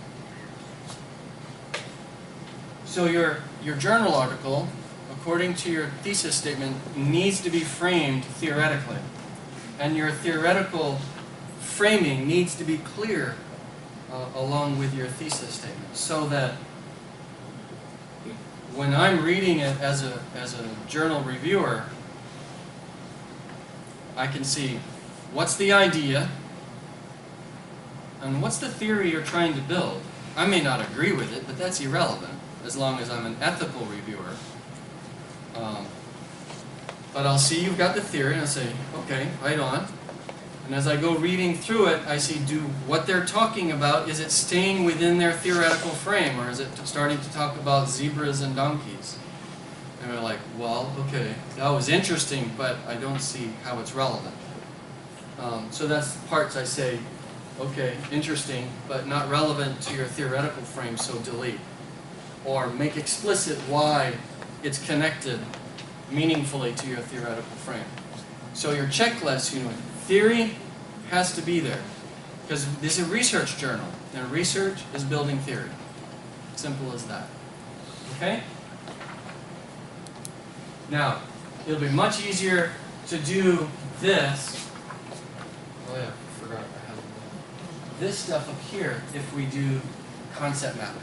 [SPEAKER 2] So your journal article, according to your thesis statement, needs to be framed theoretically. And your theoretical framing needs to be clear along with your thesis statement, so that when I'm reading it as a journal reviewer, I can see what's the idea and what's the theory you're trying to build. I may not agree with it, but that's irrelevant as long as I'm an ethical reviewer. But I'll see you've got the theory, and I'll say, okay, right on. And as I go reading through it, I see, what they're talking about, is it staying within their theoretical frame, or is it starting to talk about zebras and donkeys? And we're like, well, okay, that was interesting, but I don't see how it's relevant. So that's the parts I say, okay, interesting, but not relevant to your theoretical frame, so delete. Or make explicit why it's connected meaningfully to your theoretical frame. So your checklist, theory has to be there, because this is a research journal, and research is building theory. Simple as that. Okay? Now, it'll be much easier to do this. Oh yeah, I forgot I have this stuff up here if we do concept mapping.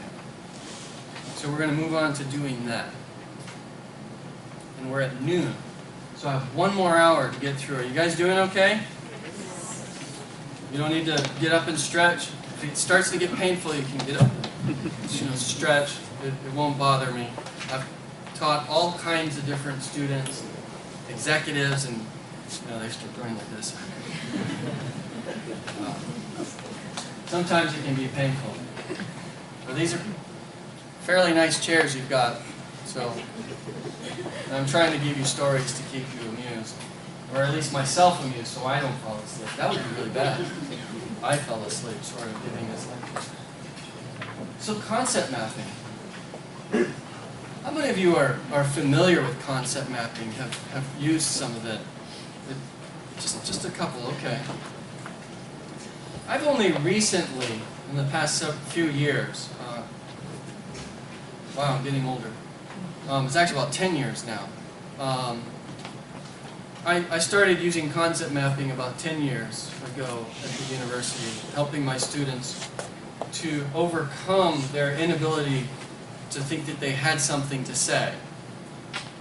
[SPEAKER 2] So we're going to move on to doing that. And we're at noon. So I have one more hour to get through. Are you guys doing okay? You don't need to get up and stretch. If it starts to get painful, you can get up and stretch. It won't bother me. I've taught all kinds of different students, executives, and they start going like this. Sometimes it can be painful. But these are fairly nice chairs you've got. So I'm trying to give you stories to keep you amused, or at least myself amused, so I don't fall asleep. That would be really bad. I fell asleep sort of giving this lecture. So concept mapping. How many of you are familiar with concept mapping, have used some of it? Just a couple, okay. I've only recently, in the past few years, wow, I'm getting older. It's actually about 10 years now. I started using concept mapping about 10 years ago at the university, helping my students to overcome their inability to think that they had something to say.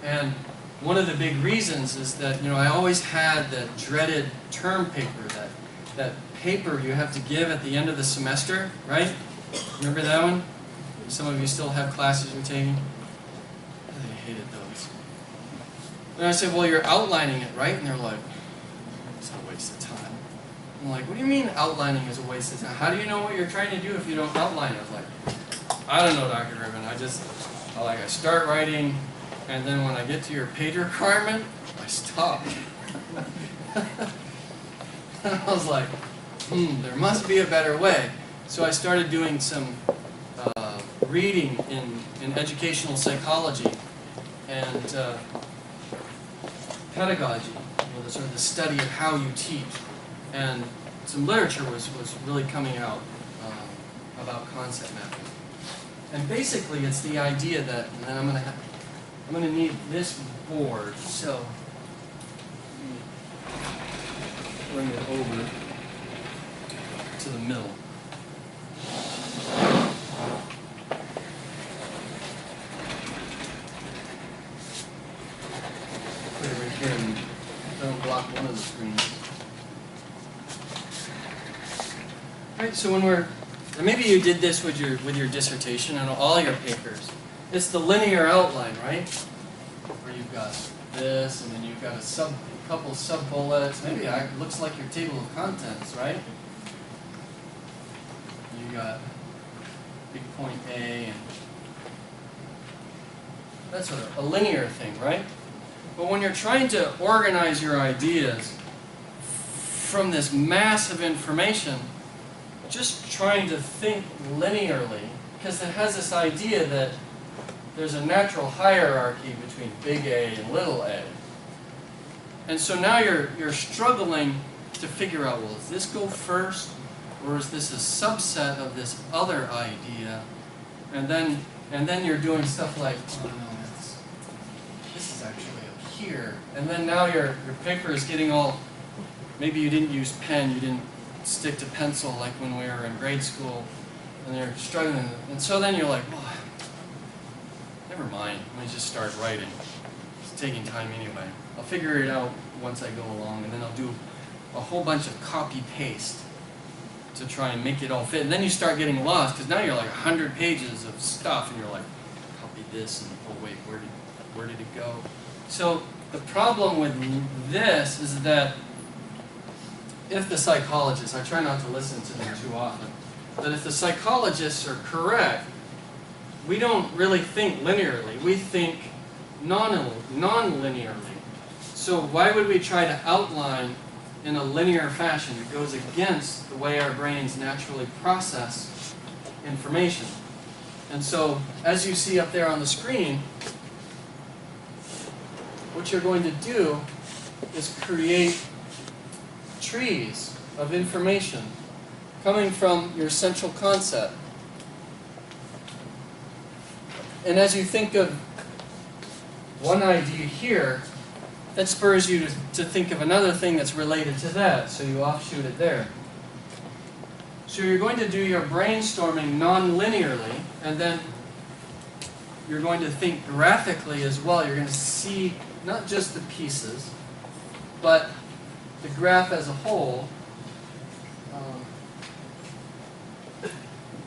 [SPEAKER 2] And one of the big reasons is that, I always had that dreaded term paper, that paper you have to give at the end of the semester, right? Remember that one? Some of you still have classes you're taking? I hated those. And I said, well, you're outlining it, right? And they're like, it's a waste of time. I'm like, what do you mean outlining is a waste of time? How do you know what you're trying to do if you don't outline it? I was like, I don't know, Dr. Griffin. I start writing, and then when I get to your page requirement, I stop. I was like, there must be a better way. So I started doing some reading in educational psychology and pedagogy, sort of the study of how you teach. And some literature was really coming out about concept mapping. And basically, it's the idea that, and then I'm going to need this board, so bring it over to the middle. Put it right here and don't block one of the screens. Right, so and maybe you did this with your dissertation and all your papers. It's the linear outline, right? Where you've got this, and then you've got a couple sub-bullets. Maybe it looks like your table of contents, right? You got big point A, and that's a linear thing, right? But when you're trying to organize your ideas from this mass of information, just trying to think linearly, because it has this idea that there's a natural hierarchy between big A and little a. And so now you're struggling to figure out, well, does this go first, or is this a subset of this other idea? And then you're doing stuff like, oh no, this is actually up here. And then now your paper is getting all, maybe you didn't use pen, you didn't stick to pencil like when we were in grade school, and they're struggling. And so then you're like, well, never mind, let me just start writing. It's taking time anyway. I'll figure it out once I go along, and then I'll do a whole bunch of copy-paste to try and make it all fit. And then you start getting lost, because now you're like 100 pages of stuff, and you're like, copy this, and oh wait, where did it go? So the problem with this is that if the psychologists, I try not to listen to them too often, but if the psychologists are correct, we don't really think linearly. We think non-linearly. So why would we try to outline in a linear fashion? It goes against the way our brains naturally process information. And so, as you see up there on the screen, what you're going to do is create trees of information coming from your central concept. And as you think of one idea here, that spurs you to think of another thing that's related to that, so you offshoot it there. So you're going to do your brainstorming non-linearly, and then you're going to think graphically as well. You're going to see not just the pieces, but the graph as a whole.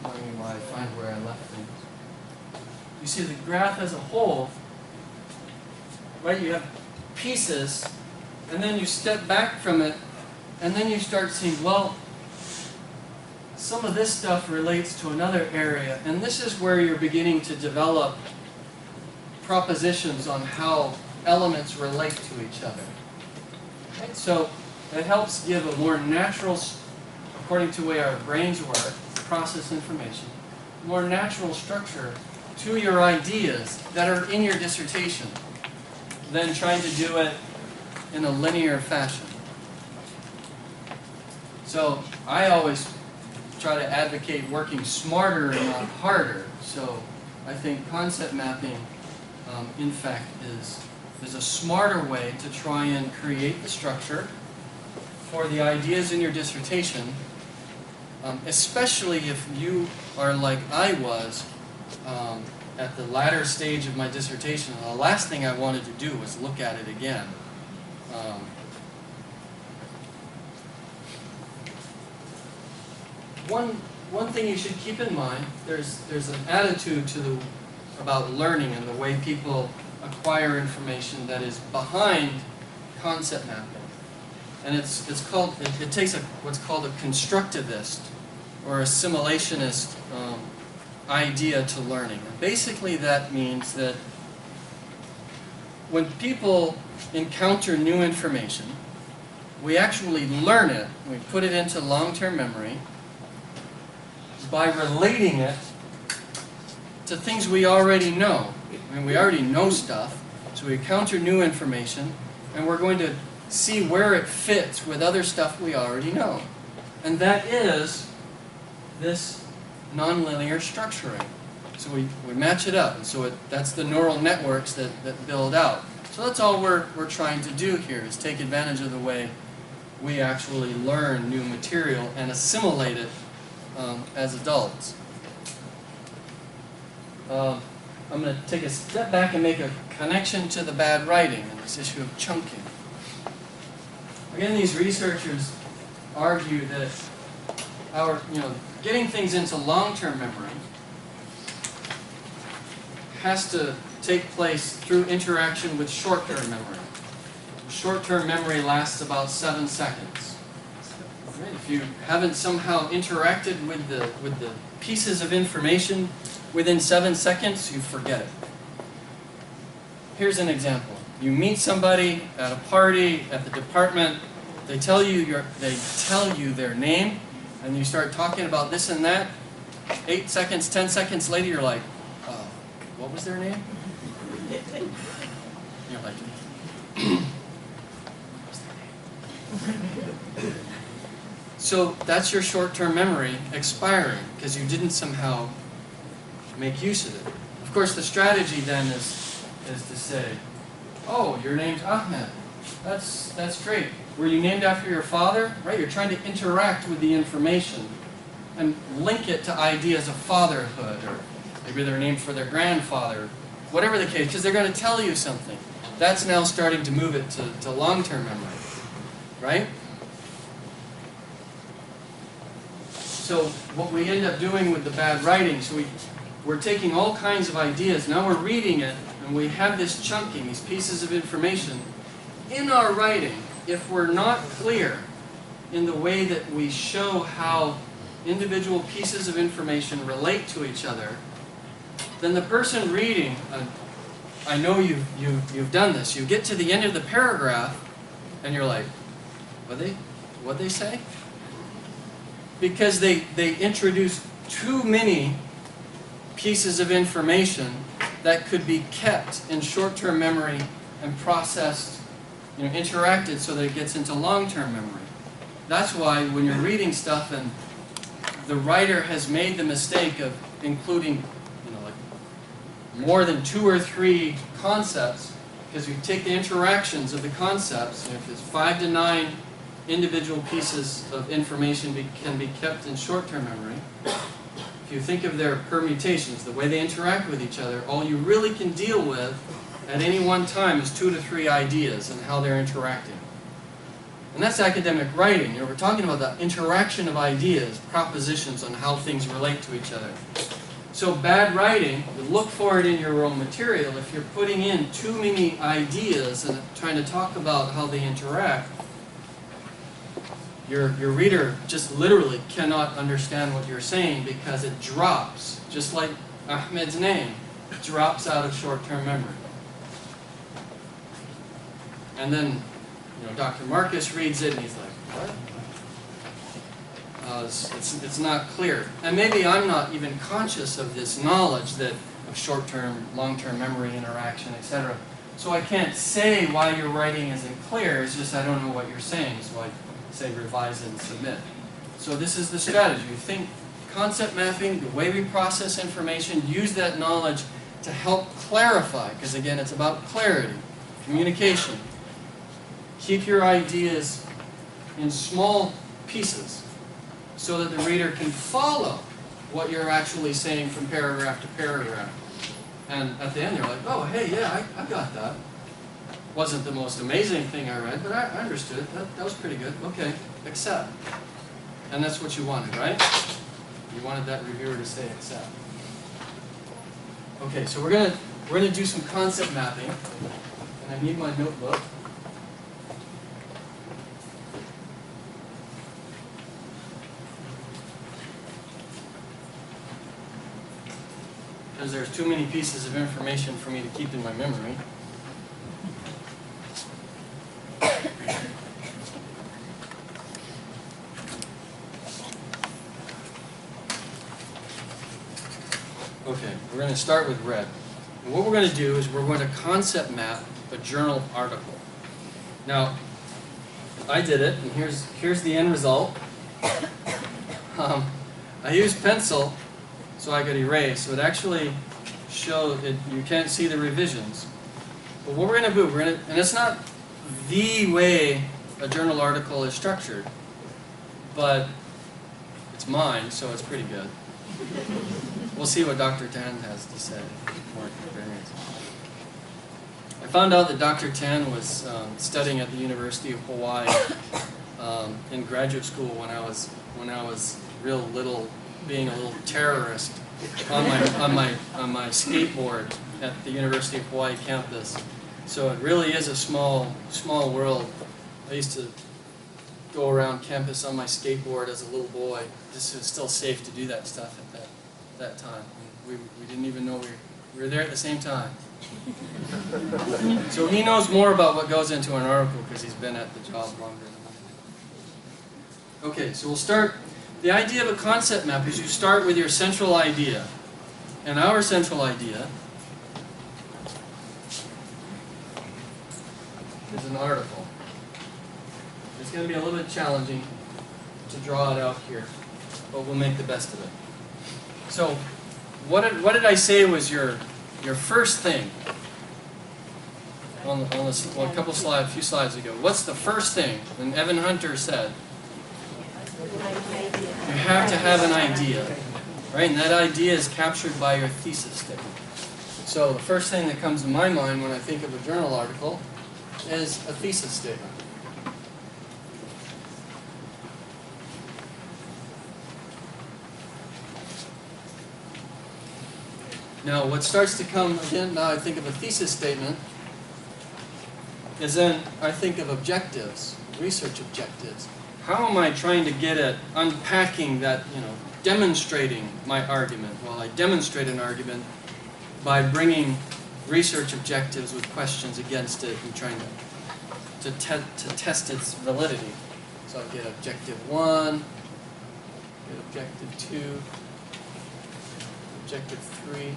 [SPEAKER 2] While I find where I left things. You see the graph as a whole, right? You have pieces, and then you step back from it, and then you start seeing, well, some of this stuff relates to another area, and this is where you're beginning to develop propositions on how elements relate to each other. Right? So it helps give a more natural, according to the way our brains work, process information, more natural structure to your ideas that are in your dissertation than trying to do it in a linear fashion. So I always try to advocate working smarter and not harder. So I think concept mapping, in fact, is There's a smarter way to try and create the structure for the ideas in your dissertation, especially if you are like I was at the latter stage of my dissertation. The last thing I wanted to do was look at it again. One thing you should keep in mind, there's an attitude about learning and the way people acquire information that is behind concept mapping. And it takes what's called a constructivist or assimilationist idea to learning. And basically that means that when people encounter new information, we actually learn it, we put it into long-term memory by relating it to things we already know. I mean, we already know stuff, so we encounter new information, and we're going to see where it fits with other stuff we already know. And that is this nonlinear structuring. So we match it up, and so that's the neural networks that build out. So that's all we're trying to do here, is take advantage of the way we actually learn new material and assimilate it as adults. I'm going to take a step back and make a connection to the bad writing and this issue of chunking. Again, these researchers argue that getting things into long-term memory has to take place through interaction with short-term memory. Short-term memory lasts about 7 seconds. If you haven't somehow interacted with the pieces of information within 7 seconds, you forget it. Here's an example. You meet somebody at a party, at the department, they tell you their name, and you start talking about this and that. 8 seconds, 10 seconds later, you're like, what was their name? You're like, what's their name? So that's your short-term memory expiring because you didn't somehow make use of it. Of course, the strategy then is to say, oh, your name's Ahmed. That's great. Were you named after your father? Right? You're trying to interact with the information and link it to ideas of fatherhood, or maybe they're named for their grandfather, whatever the case, because they're going to tell you something. That's now starting to move it to long-term memory, right? So what we end up doing with the bad writing, so we're taking all kinds of ideas, now we're reading it, and we have this chunking, these pieces of information. In our writing, if we're not clear in the way that we show how individual pieces of information relate to each other, then the person reading, I know you've done this, you get to the end of the paragraph, and you're like, what'd they say? Because they introduce too many pieces of information that could be kept in short-term memory and processed, interacted so that it gets into long-term memory. That's why when you're reading stuff and the writer has made the mistake of including, like more than 2 or 3 concepts, because you take the interactions of the concepts, if it's 5 to 9 individual pieces of information can be kept in short-term memory. If you think of their permutations, the way they interact with each other, all you really can deal with at any one time is 2 to 3 ideas and how they're interacting. And that's academic writing. We're talking about the interaction of ideas, propositions on how things relate to each other. So bad writing, look for it in your own material. If you're putting in too many ideas and trying to talk about how they interact, your reader just literally cannot understand what you're saying because it drops, just like Ahmed's name, drops out of short-term memory. And then, Dr. Marcus reads it and he's like, what? It's not clear. And maybe I'm not even conscious of this knowledge of short-term, long-term memory interaction, etc. So I can't say why your writing isn't clear, it's just I don't know what you're saying, so I say revise and submit. So this is the strategy. You think concept mapping, the way we process information, use that knowledge to help clarify, because again, it's about clarity. communication. Keep your ideas in small pieces so that the reader can follow what you're actually saying from paragraph to paragraph. And at the end, you're like, oh, hey, yeah, I got that. Wasn't the most amazing thing I read, but I understood it. That was pretty good. Okay, accept. And that's what you wanted, right? You wanted that reviewer to say accept. Okay, so we're gonna do some concept mapping, and I need my notebook. Because there's too many pieces of information for me to keep in my memory. Okay, we're going to start with red. And what we're going to do is we're going to concept map a journal article. Now, I did it, and here's the end result. I used pencil so I could erase, so it actually showed it. You can't see the revisions. But what we're going to do, and it's not the way a journal article is structured, but it's mine, so it's pretty good. We'll see what Dr. Tan has to say. More experience. I found out that Dr. Tan was studying at the University of Hawaii in graduate school when I was real little, being a little terrorist on my skateboard at the University of Hawaii campus. So it really is a small world. I used to go around campus on my skateboard as a little boy. This was still safe to do that stuff at that time. We didn't even know we were there at the same time. So he knows more about what goes into an article because he's been at the job longer than I have. Okay, so we'll start. The idea of a concept map is you start with your central idea. And our central idea is an article. It's going to be a little bit challenging to draw it out here, but we'll make the best of it. So, what did I say was your first thing on this a few slides ago? What's the first thing? And Evan Hunter said, you have to have an idea, right? And that idea is captured by your thesis statement. So the first thing that comes to my mind when I think of a journal article is a thesis statement. Now, what starts to come, again, now I think of a thesis statement, is then I think of objectives, research objectives. How am I trying to get at unpacking that, demonstrating my argument? Well, I demonstrate an argument by bringing research objectives with questions against it and trying to test its validity. So I get objective 1, get objective 2, objective 3.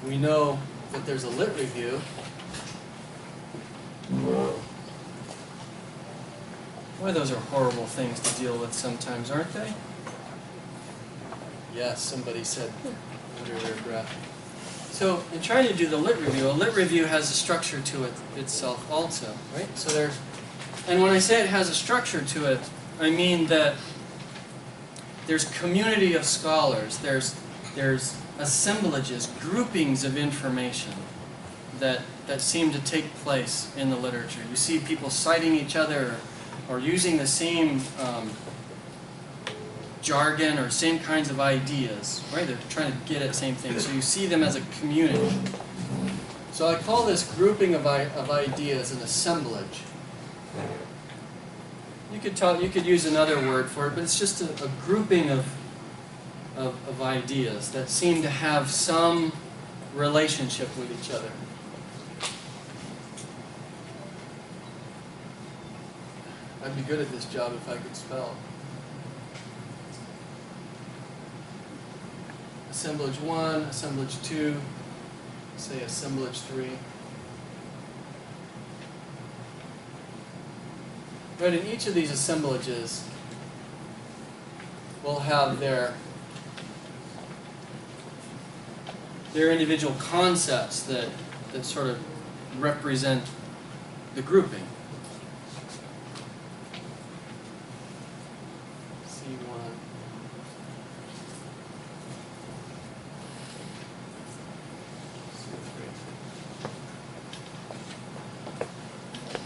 [SPEAKER 2] We know that there's a lit review. Boy, those are horrible things to deal with sometimes, aren't they? Yes, somebody said under their breath. So, in trying to do the lit review, a lit review has a structure to it itself also, right? So and when I say it has a structure to it, I mean that there's community of scholars, there's assemblages, groupings of information that seem to take place in the literature. You see people citing each other or using the same jargon or same kinds of ideas, right? They're trying to get at the same thing. So you see them as a community. So I call this grouping of ideas an assemblage. You could use another word for it, but it's just a grouping of ideas that seem to have some relationship with each other. I'd be good at this job if I could spell. Assemblage 1, assemblage 2, say assemblage 3. Right, in each of these assemblages, we'll have their There are individual concepts that sort of represent the grouping. C1.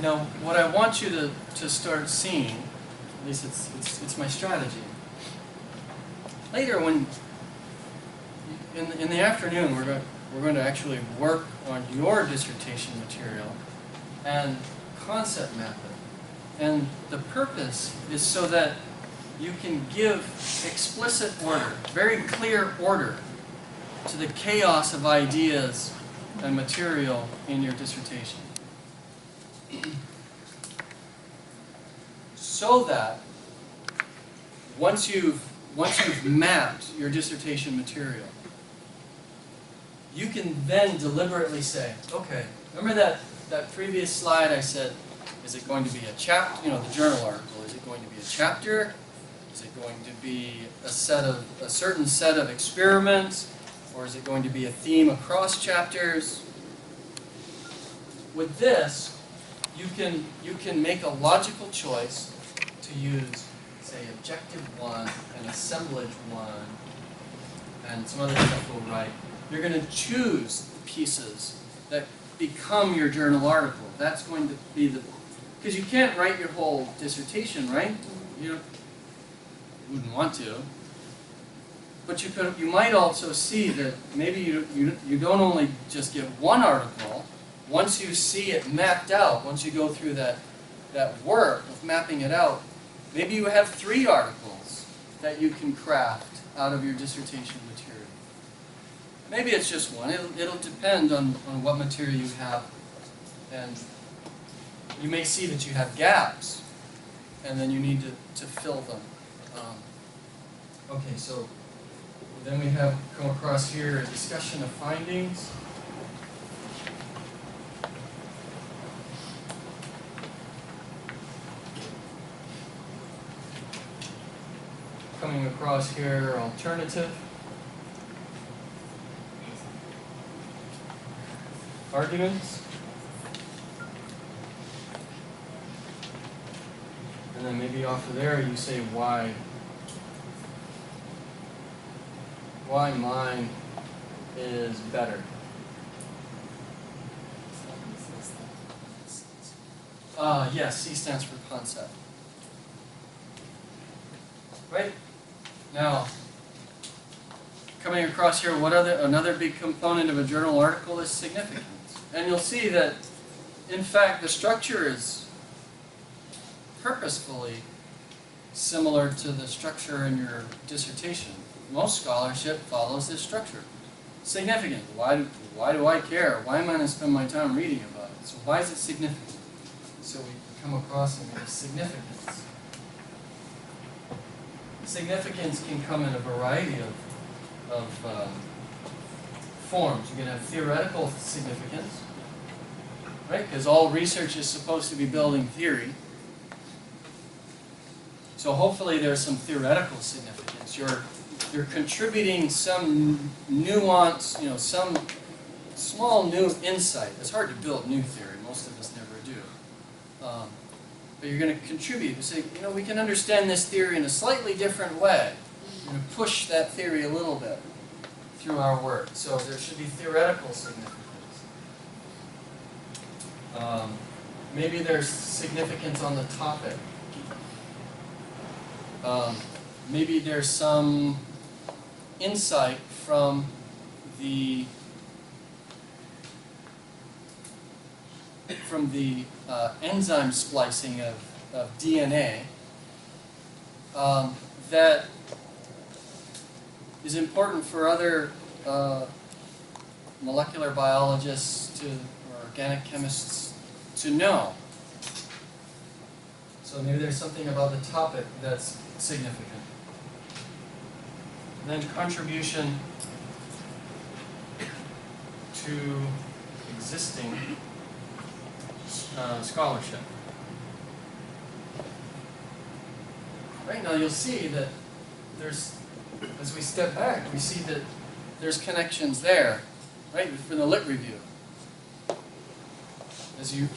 [SPEAKER 2] Now, what I want you to start seeing, at least it's my strategy. Later, when in the afternoon, we're going to actually work on your dissertation material and concept map it. And the purpose is so that you can give explicit order, very clear order, to the chaos of ideas and material in your dissertation. So that once you've mapped your dissertation material, you can then deliberately say, okay, remember that previous slide I said, is it going to be a chapter, you know, the journal article, is it going to be a chapter? Is it going to be a certain set of experiments? Or is it going to be a theme across chapters? With this, you can make a logical choice to use, say, objective 1 and assemblage 1 and some other stuff we'll write. You're going to choose the pieces that become your journal article. That's going to be the... Because you can't write your whole dissertation, right? You wouldn't want to. But you might also see that maybe you don't only just get one article. Once you see it mapped out, once you go through that work of mapping it out, maybe you have 3 articles that you can craft out of your dissertation material. Maybe it's just one. It'll depend on what material you have. And you may see that you have gaps, and then you need to fill them. Okay, so then we have come across here a discussion of findings. Coming across here, alternative. Arguments. And then maybe off of there you say why mine is better. Yes, C stands for concept. Right? Now, coming across here, another big component of a journal article is significance. And you'll see that, in fact, the structure is purposefully similar to the structure in your dissertation. Most scholarship follows this structure. Significant. Why do I care? Why am I going to spend my time reading about it? So why is it significant? So we come across and get significance. Significance can come in a variety of forms. You can have theoretical significance, right? Because all research is supposed to be building theory. So hopefully there's some theoretical significance. You're contributing some nuance, you know, some small new insight. It's hard to build new theory. Most of us never do. But you're going to contribute. You say, you know, we can understand this theory in a slightly different way. You're going to push that theory a little bit through our work. So there should be theoretical significance. Maybe there's significance on the topic. Maybe there's some insight from the enzyme splicing of DNA that is important for other molecular biologists or organic chemists to know. So maybe there's something about the topic that's significant. And then contribution to existing scholarship. Right now you'll see that there's, as we step back, we see that there's connections there. right? For the lit review.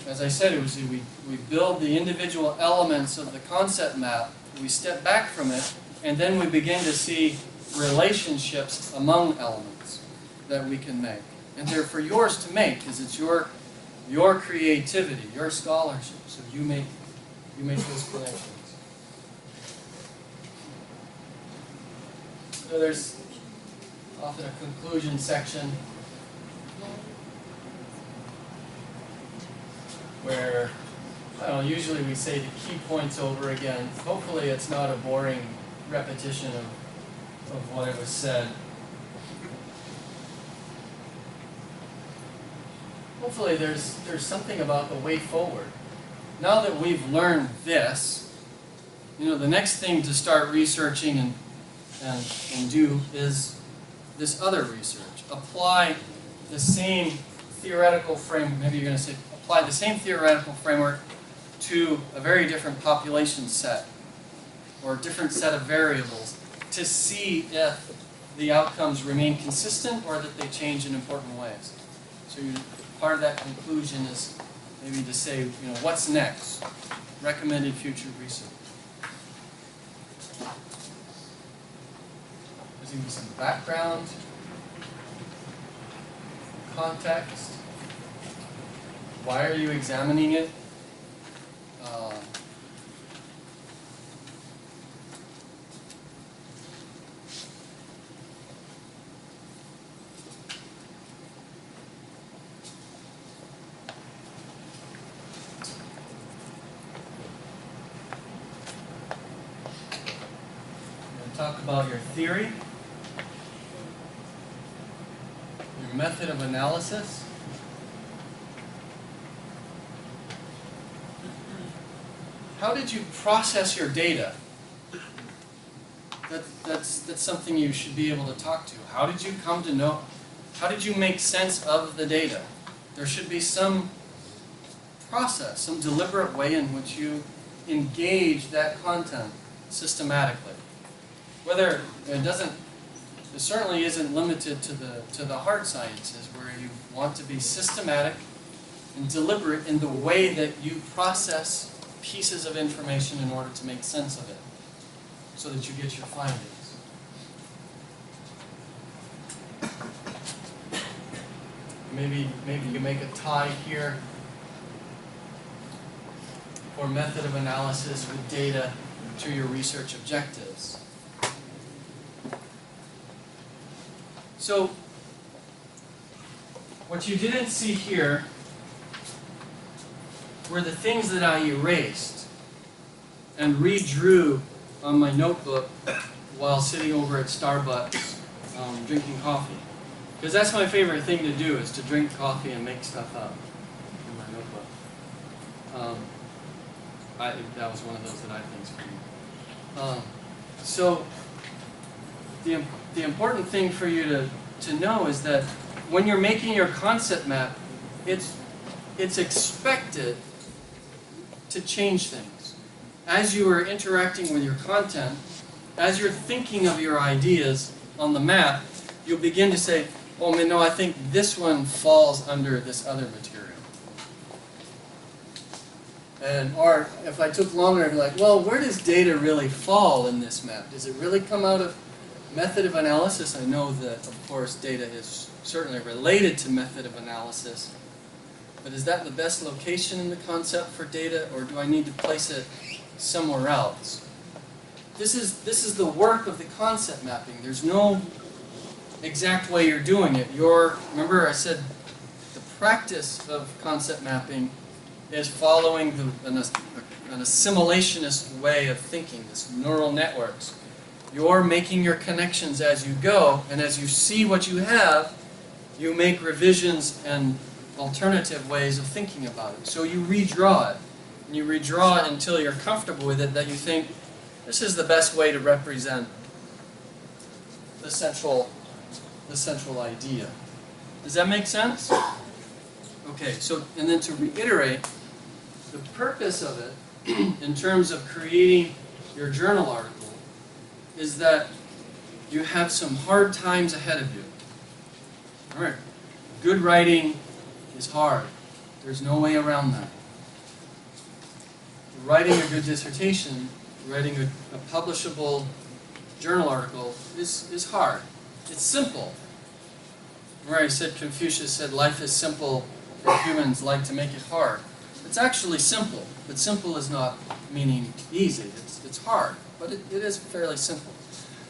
[SPEAKER 2] As I said, we build the individual elements of the concept map, we step back from it, and then we begin to see relationships among elements that we can make. And they're for yours to make, because it's your creativity, your scholarship. So you make those connections. So there's often a conclusion section where, I don't know, usually we say the key points over again. Hopefully it's not a boring repetition of what it was said. Hopefully there's something about the way forward. Now that we've learned this, the next thing to start researching and do is this other research. Apply the same theoretical framework, maybe you're going to say, apply the same theoretical framework to a very different population set or a different set of variables to see if the outcomes remain consistent or that they change in important ways. So part of that conclusion is maybe to say, what's next? Recommended future research. There's going to be some background, context. Why are you examining it? Talk about your theory, your method of analysis, how did you process your data? That's something you should be able to talk to. How did you come to know? How did you make sense of the data? There should be some process, some deliberate way in which you engage that content systematically. Whether it certainly isn't limited to the hard sciences, where you want to be systematic and deliberate in the way that you process pieces of information in order to make sense of it, so that you get your findings. Maybe you make a tie here for method of analysis with data to your research objectives. So, what you didn't see here were the things that I erased and redrew on my notebook while sitting over at Starbucks drinking coffee. Because that's my favorite thing to do, is to drink coffee and make stuff up in my notebook. That was one of those that I think's for you. So, the important thing for you to know is that when you're making your concept map, it's expected to change things. As you are interacting with your content, as you're thinking of your ideas on the map, you'll begin to say, oh man, no, I think this one falls under this other material. Or if I took longer, I'd be like, well, where does data really fall in this map? Does it really come out of method of analysis? I know that, of course, data is certainly related to method of analysis. But is that the best location in the concept for data, or do I need to place it somewhere else? This is the work of the concept mapping. There's no exact way you're doing it. Remember I said the practice of concept mapping is following an assimilationist way of thinking, this neural networks. You're making your connections as you go, and as you see what you have, you make revisions and alternative ways of thinking about it. So you redraw it. And you redraw it until you're comfortable with it, that you think, this is the best way to represent the central idea. Does that make sense? Okay, so, and then to reiterate, the purpose of it, in terms of creating your journal article, is that you have some hard times ahead of you. All right. Good writing is hard. There's no way around that. Writing a good dissertation, writing a publishable journal article is hard. It's simple. Where I said Confucius said life is simple, and humans like to make it hard. It's actually simple, but simple is not meaning easy. It's hard, but it is fairly simple.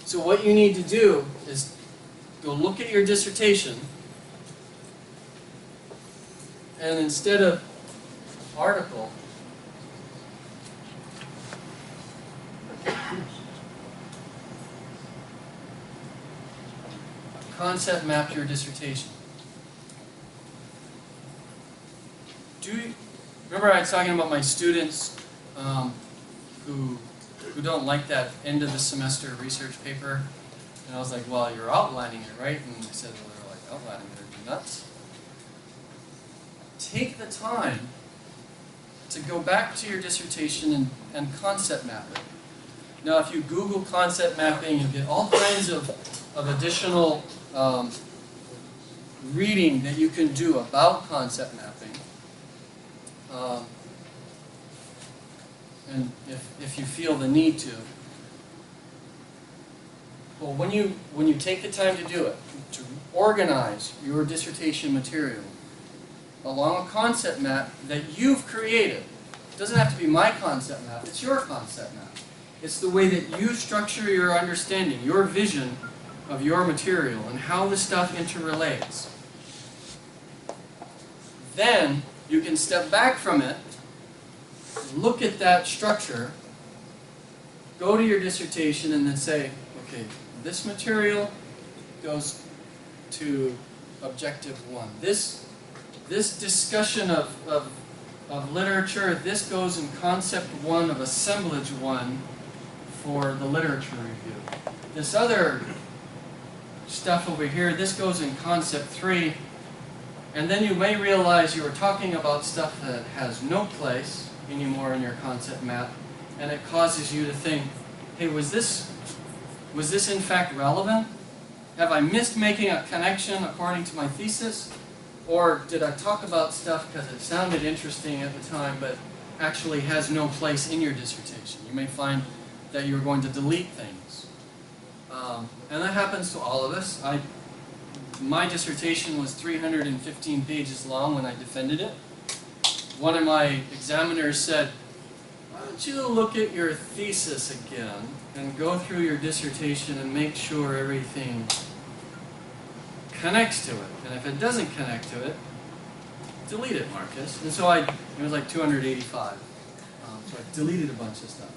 [SPEAKER 2] So what you need to do is go look at your dissertation, and instead of article, concept map your dissertation. Remember I was talking about my students who don't like that end of the semester research paper? And I was like, well, you're outlining it, right? And they said, well, they're like, outlining it, are you nuts? Take the time to go back to your dissertation and concept map it. Now, if you Google concept mapping, you get all kinds of additional reading that you can do about concept mapping. And if you feel the need to. Well, when you take the time to do it, to organize your dissertation material along a concept map that you've created. It doesn't have to be my concept map, it's your concept map. It's the way that you structure your understanding, your vision of your material and how the stuff interrelates. Then you can step back from it, look at that structure, go to your dissertation and then say, okay, this material goes to objective 1. This discussion of literature, this goes in concept 1 of assemblage 1 for the literature review. This other stuff over here, this goes in concept 3. And then you may realize you were talking about stuff that has no place anymore in your concept map, and it causes you to think, hey, was this in fact relevant? Have I missed making a connection according to my thesis? Or did I talk about stuff because it sounded interesting at the time, but actually has no place in your dissertation? You may find that you're going to delete things. And that happens to all of us. My dissertation was 315 pages long when I defended it. One of my examiners said, why don't you look at your thesis again and go through your dissertation and make sure everything connects to it. And if it doesn't connect to it, delete it, Marcus. And so it was like 285. So I deleted a bunch of stuff.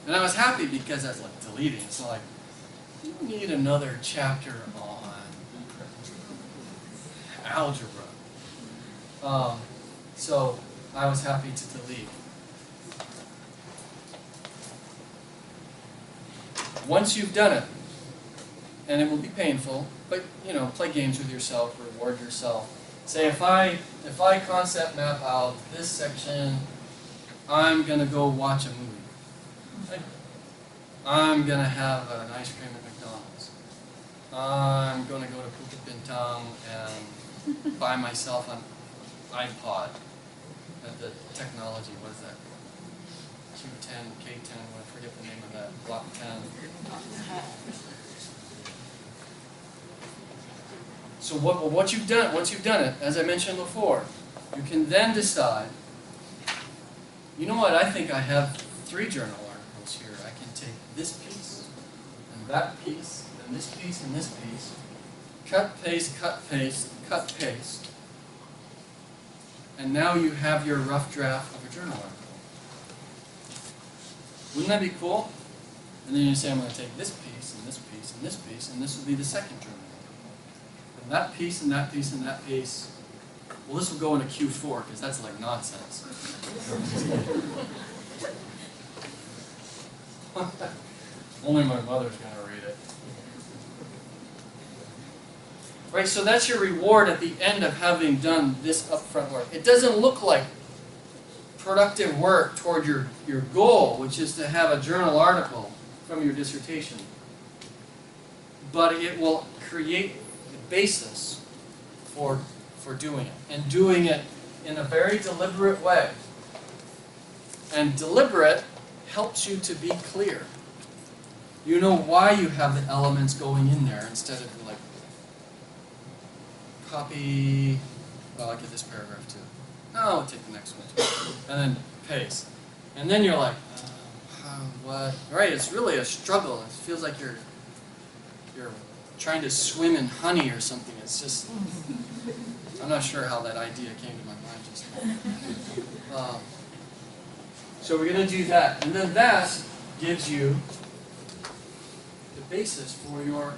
[SPEAKER 2] And I was happy because I was like deleting. So like, you need another chapter on algebra. So I was happy to delete. Once you've done it, and it will be painful, but you know, play games with yourself, reward yourself. Say if I concept map out this section, I'm gonna go watch a movie. I'm gonna have an ice cream at McDonald's. I'm gonna go to Puka Bintang and buy myself an iPod at the technology, what is that? Q10, K10, I forget the name of that, Block 10. So once you've done it, as I mentioned before, you can then decide, you know what, I think I have 3 journal articles here. I can take this piece, and that piece, and this piece, and this piece, cut, paste, cut, paste, cut, paste. And now you have your rough draft of a journal article. Wouldn't that be cool? And then you say, I'm going to take this piece, and this piece, and this piece, and this will be the second journal article. And that piece, and that piece, and that piece. Well, this will go into Q4, because that's like nonsense. Only my mother's going to read it. Right, so that's your reward at the end of having done this upfront work. It doesn't look like productive work toward your goal, which is to have a journal article from your dissertation. But it will create the basis for for doing it, and doing it in a very deliberate way. And deliberate helps you to be clear. You know why you have the elements going in there instead of like copy, well, I'll get this paragraph too. No, I'll take the next one too. And then paste. And then you're like, what? Right, it's really a struggle. It feels like you're trying to swim in honey or something. It's just, I'm not sure how that idea came to my mind just now. So we're going to do that. And then that gives you the basis for your...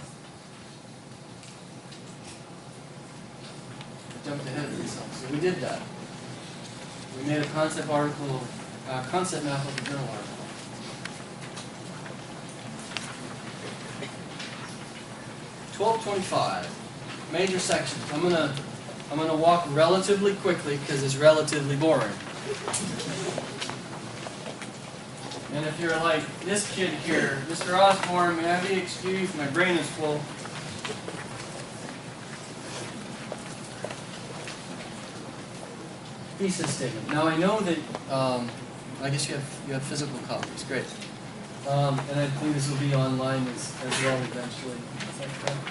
[SPEAKER 2] I jumped ahead of myself. So we did that. We made a concept article, concept map of the journal article. .25, major sections. I'm gonna walk relatively quickly because it's relatively boring. And if you're like this kid here, Mr. Osborne, may I be excused? My brain is full. Thesis statement. Now I know that I guess you have physical copies. Great. And I think this will be online as well eventually. Is that correct?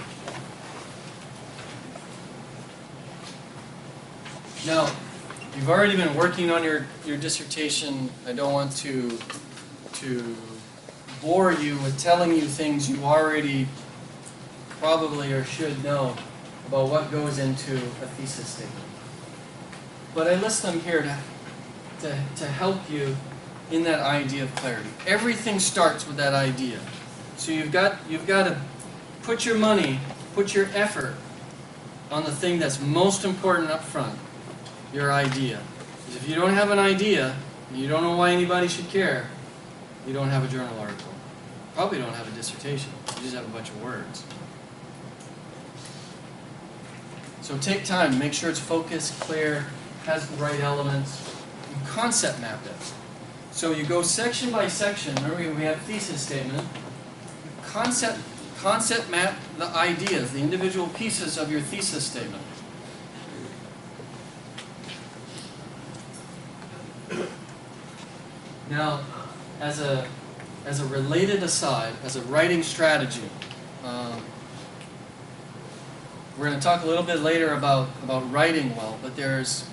[SPEAKER 2] Now, you've already been working on your dissertation. I don't want to bore you with telling you things you already probably or should know about what goes into a thesis statement. But I list them here to help you in that idea of clarity. Everything starts with that idea. So you've got to put your money, put your effort on the thing that's most important up front, your idea. Because if you don't have an idea, and you don't know why anybody should care, you don't have a journal article. Probably don't have a dissertation. You just have a bunch of words. So take time, make sure it's focused, clear, has the right elements, and concept map it. So you go section by section. Remember, we have thesis statement. Concept map the ideas, the individual pieces of your thesis statement. Now, as a related aside, as a writing strategy, we're going to talk a little bit later about writing well, but there's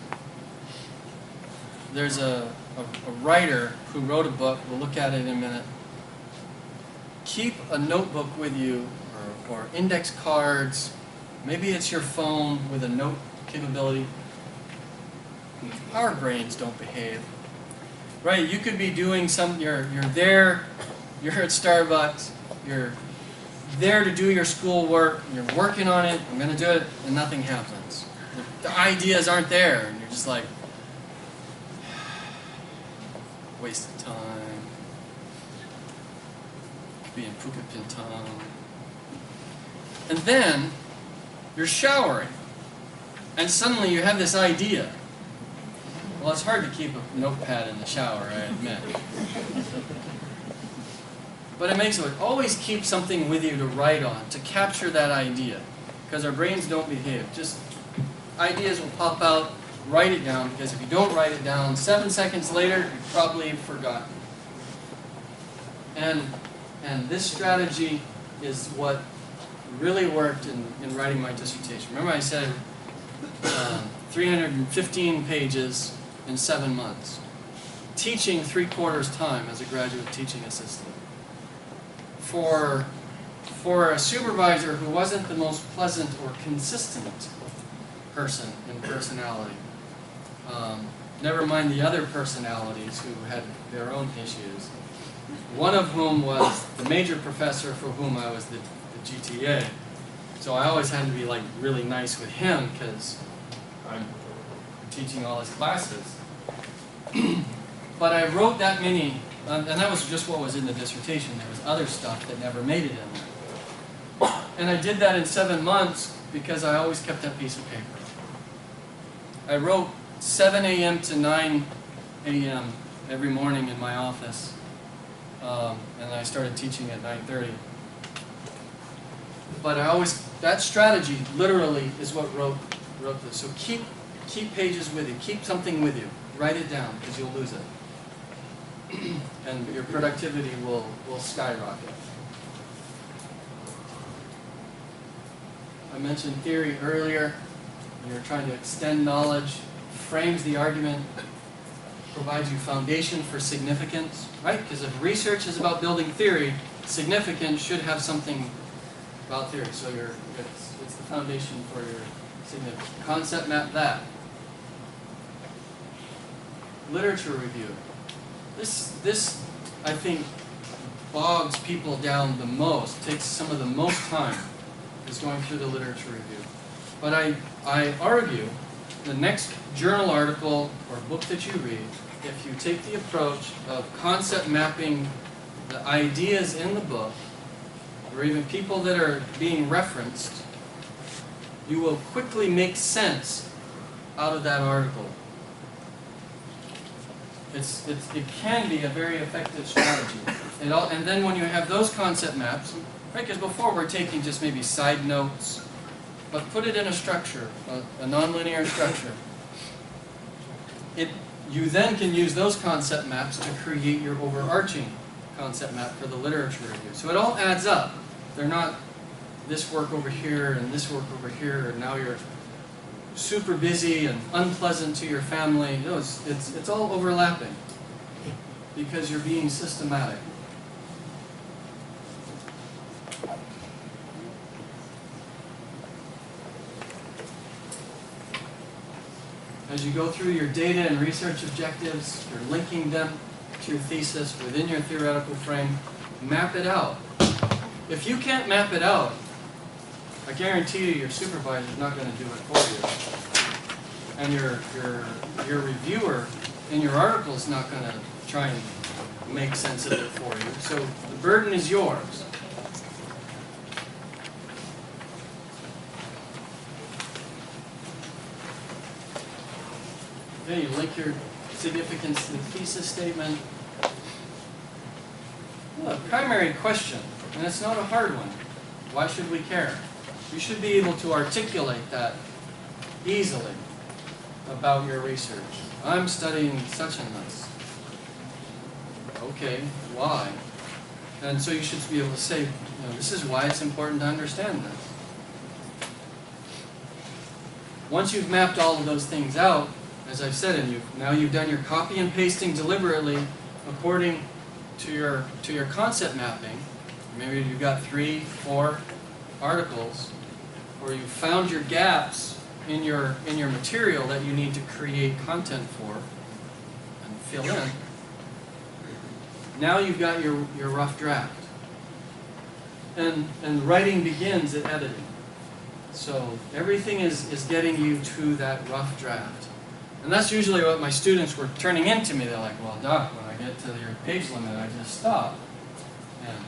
[SPEAKER 2] a writer who wrote a book. We'll look at it in a minute. Keep a notebook with you, or index cards. Maybe it's your phone with a note capability. Our brains don't behave. Right, you could be doing you're there, you're at Starbucks, you're there to do your schoolwork, you're working on it, I'm going to do it, and nothing happens. The ideas aren't there, and you're just like, wasted time, could be in Puka Pintang. And then, you're showering, and suddenly you have this idea. Well, it's hard to keep a notepad in the shower, I admit. But it makes it always keep something with you to write on, to capture that idea. Because our brains don't behave. Just ideas will pop out, write it down, because if you don't write it down, 7 seconds later, you've probably forgotten. And this strategy is what really worked in writing my dissertation. Remember I said 315 pages in 7 months. Teaching 3/4 time as a graduate teaching assistant. For a supervisor who wasn't the most pleasant or consistent person in personality. Never mind the other personalities who had their own issues. One of whom was the major professor for whom I was the GTA. So I always had to be like really nice with him because I'm teaching all his classes. But I wrote that many, and that was just what was in the dissertation. There was other stuff that never made it in there. And I did that in 7 months because I always kept that piece of paper. I wrote 7 a.m. to 9 a.m. every morning in my office, and I started teaching at 9:30. But that strategy literally is what wrote wrote this. So keep pages with you. Keep something with you. Write it down, because you'll lose it. And your productivity will skyrocket. I mentioned theory earlier. You're trying to extend knowledge, frames the argument, provides you foundation for significance, right? Because if research is about building theory, significance should have something about theory. So it's the foundation for your significance. Concept map that. Literature review. This I think bogs people down the most, takes some of the most time, is going through the literature review. But I argue the next journal article or book that you read, if you take the approach of concept mapping the ideas in the book, or even people that are being referenced, you will quickly make sense out of that article. It can be a very effective strategy. And then when you have those concept maps, right, because before we're taking just maybe side notes, but put it in a structure, a nonlinear structure. You then can use those concept maps to create your overarching concept map for the literature review. So it all adds up. They're not this work over here and this work over here, and now you're super busy and unpleasant to your family. No, it's all overlapping because you're being systematic. As you go through your data and research objectives, you're linking them to your thesis within your theoretical frame. Map it out. If you can't map it out, I guarantee you your supervisor is not going to do it for you. And your reviewer in your article is not going to try and make sense of it for you. So the burden is yours. Okay, you link your significance to the thesis statement. Well, a primary question, and it's not a hard one. Why should we care? You should be able to articulate that easily about your research. I'm studying such and this. Okay, why? And so you should be able to say, this is why it's important to understand this. Once you've mapped all of those things out, as I've said, and now you've done your copy and pasting deliberately according to your concept mapping. Maybe you've got 3, 4 articles, or you've found your gaps in your material that you need to create content for and fill in. Now you've got your rough draft, and writing begins at editing. So everything is getting you to that rough draft. And that's usually what my students were turning into me. They're like, well, Doc, when I get to your page limit, I just stop. And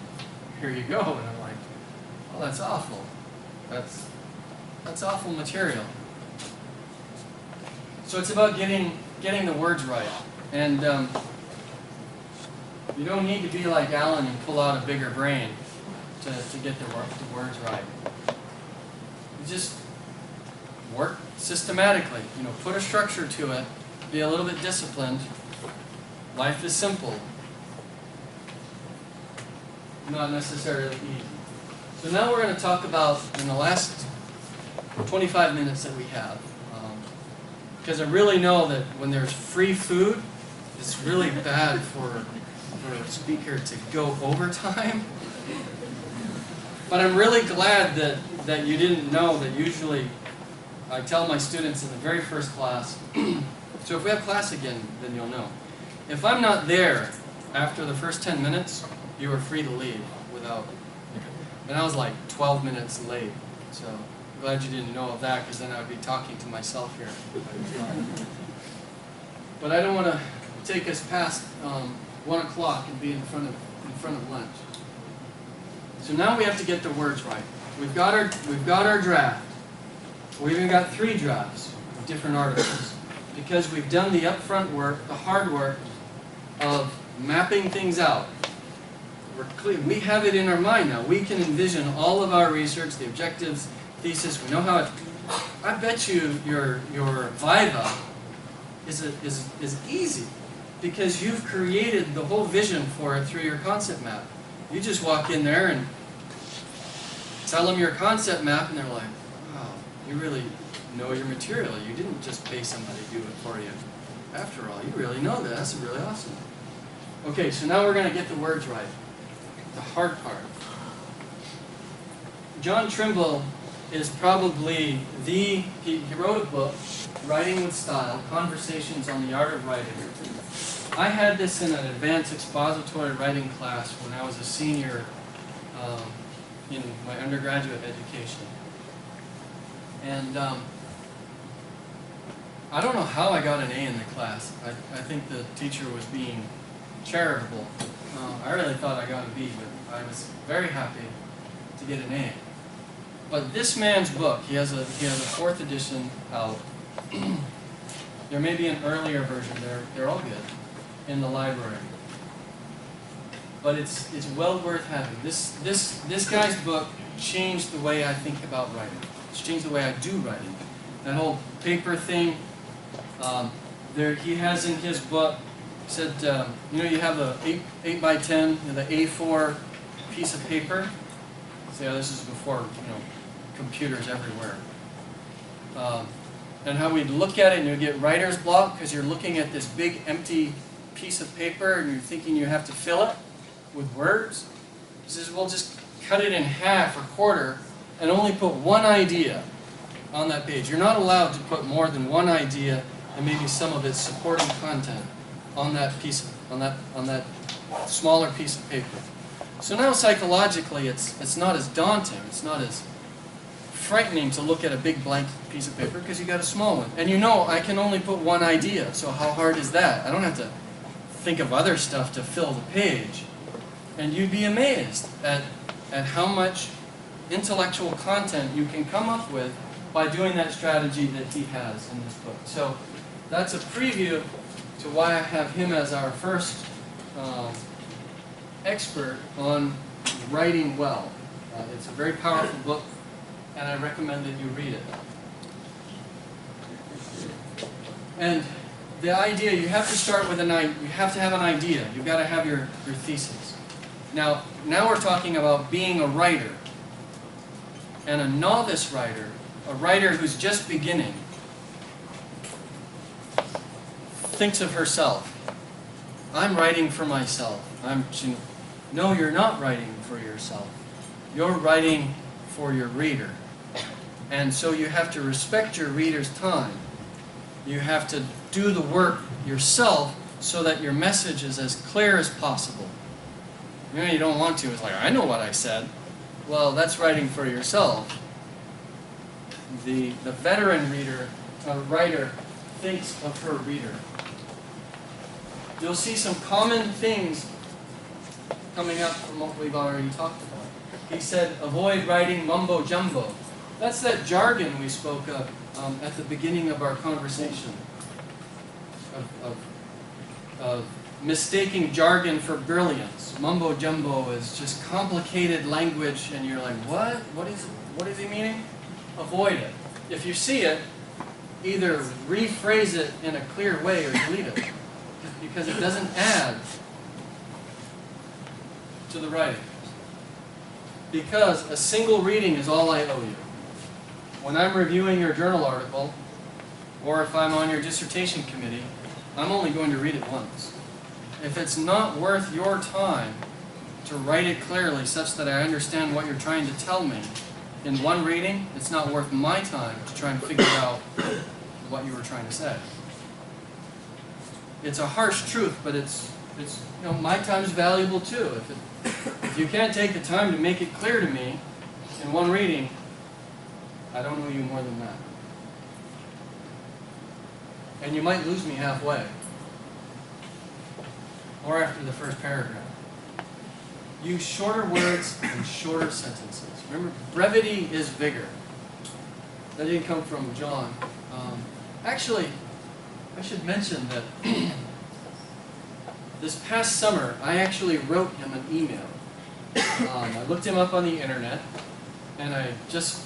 [SPEAKER 2] here you go. And I'm like, oh, that's awful. That's awful material. So it's about getting the words right. And you don't need to be like Alan and pull out a bigger brain to get the words right. You just work systematically. Put a structure to it. Be a little bit disciplined. Life is simple. Not necessarily easy. So now we're going to talk about, in the last 25 minutes that we have, because I really know that when there's free food, it's really bad for a speaker to go overtime. But I'm really glad that you didn't know that usually I tell my students in the very first class, so if we have class again, then you'll know. If I'm not there after the first 10 minutes, you are free to leave without. And I was like 12 minutes late, so I'm glad you didn't know of that, because then I would be talking to myself here. But I don't want to take us past 1 o'clock and be in front of lunch. So now we have to get the words right. We've got our draft. We've even got 3 drafts of different articles, because we've done the upfront work, the hard work of mapping things out. We're clear. We have it in our mind now. We can envision all of our research, the objectives, thesis. We know how it I bet you your Viva is easy because you've created the whole vision for it through your concept map. You just walk in there and tell them your concept map, and they're like, wow, you really know your material. You didn't just pay somebody to do it for you. After all, you really know that. That's really awesome. Okay, so now we're going to get the words right. The hard part. John Trimble is probably he wrote a book, Writing with Style, Conversations on the Art of Writing. I had this in an advanced expository writing class when I was a senior in my undergraduate education. And I don't know how I got an A in the class. I think the teacher was being charitable. I really thought I got a B, but I was very happy to get an A. But this man's book, he has a 4th edition out. There may be an earlier version. They're all good in the library. But it's well worth having. This guy's book changed the way I think about writing. It's changed the way I do writing. That whole paper thing. He has in his book said, you know, you have a 8 by 10, the A4 piece of paper. So yeah, this is before computers everywhere. And how we'd look at it and you get writer's block because you're looking at this big empty piece of paper and you're thinking you have to fill it with words. He says, well, just cut it in half or quarter and only put one idea on that page. You're not allowed to put more than one idea and maybe some of its supporting content on that on that smaller piece of paper. So now psychologically it's not as daunting, it's not as frightening to look at a big blank piece of paper because you got a small one. And you know I can only put one idea, so how hard is that? I don't have to think of other stuff to fill the page. And you'd be amazed at how much intellectual content you can come up with by doing that strategy that he has in this book. So that's a preview to why I have him as our first expert on writing well. It's a very powerful book, and I recommend that you read it. And the idea, you have to start with you have to have an idea. You've got to have your thesis. Now we're talking about being a writer. And a novice writer, a writer who's just beginning, thinks of herself. I'm writing for myself. No, you're not writing for yourself. You're writing for your reader. And so you have to respect your reader's time. You have to do the work yourself so that your message is as clear as possible. You don't want to. It's like, I know what I said. Well, that's writing for yourself. The veteran writer thinks of her reader. You'll see some common things coming up from what we've already talked about. He said, avoid writing mumbo jumbo. That's that jargon we spoke of at the beginning of our conversation. Of mistaking jargon for brilliance. Mumbo jumbo is just complicated language, and you're like, what? What is he meaning? Avoid it. If you see it, either rephrase it in a clear way or delete it, because it doesn't add to the writing. Because a single reading is all I owe you. When I'm reviewing your journal article, or if I'm on your dissertation committee, I'm only going to read it once. If it's not worth your time to write it clearly such that I understand what you're trying to tell me in one reading, it's not worth my time to try and figure out what you were trying to say. It's a harsh truth, but it's my time's valuable too. If you can't take the time to make it clear to me in one reading, I don't owe you more than that. And you might lose me halfway. Or after the first paragraph. Use shorter words and shorter sentences. Remember, brevity is vigor. That didn't come from John. Actually, I should mention that this past summer, I actually wrote him an email. I looked him up on the internet, and I just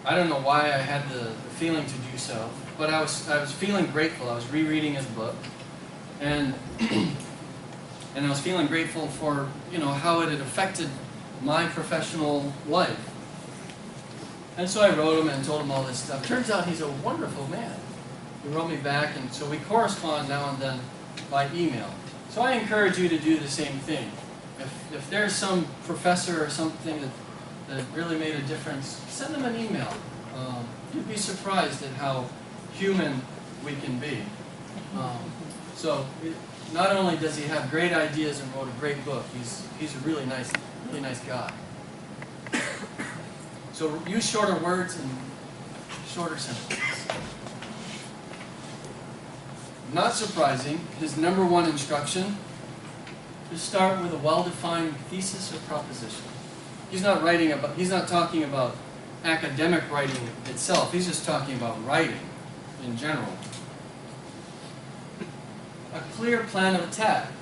[SPEAKER 2] I don't know why I had the feeling to do so, but I was feeling grateful. I was rereading his book, and and I was feeling grateful for, you know, how it had affected my professional life. And so I wrote him and told him all this stuff. Turns out he's a wonderful man. He wrote me back, and so we correspond now and then by email. So I encourage you to do the same thing. If there's some professor or something that really made a difference, send them an email. You'd be surprised at how human we can be. Not only does he have great ideas and wrote a great book, he's a really nice guy. So use shorter words and shorter sentences. Not surprising, his number one instruction is start with a well-defined thesis or proposition. He's not talking about academic writing itself. He's just talking about writing in general. A clear plan of attack.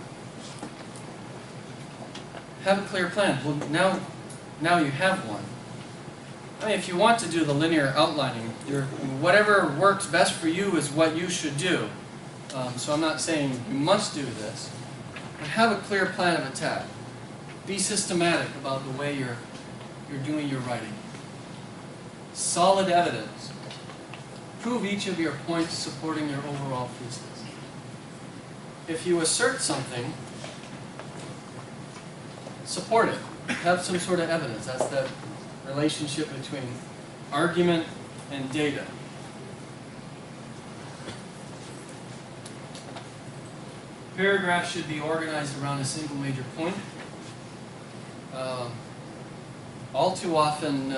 [SPEAKER 2] Have a clear plan. Well, now you have one. I mean, if you want to do the linear outlining, whatever works best for you is what you should do. So I'm not saying you must do this, but have a clear plan of attack. Be systematic about the way you're doing your writing. Solid evidence. Prove each of your points supporting your overall thesis. If you assert something, support it. Have some sort of evidence. That's that relationship between argument and data. Paragraphs should be organized around a single major point. All too often,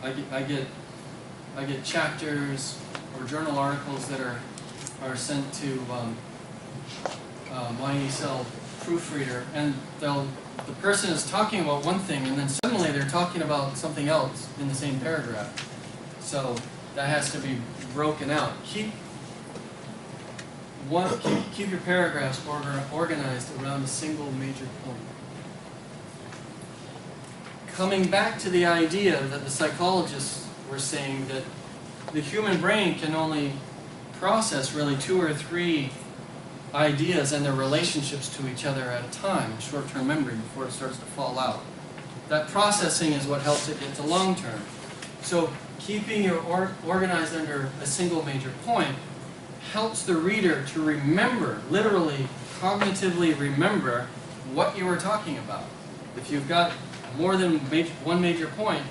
[SPEAKER 2] I get chapters or journal articles that are sent to my ESL proofreader, and the person is talking about one thing, and then suddenly they're talking about something else in the same paragraph. So that has to be broken out. Keep your paragraphs organized around a single major point. Coming back to the idea that the psychologists were saying that the human brain can only process really 2 or 3 ideas and their relationships to each other at a time, short-term memory, before it starts to fall out. That processing is what helps it get to long-term. So keeping your organized under a single major point helps the reader to remember, literally, cognitively remember what you were talking about. If you've got more than one major point,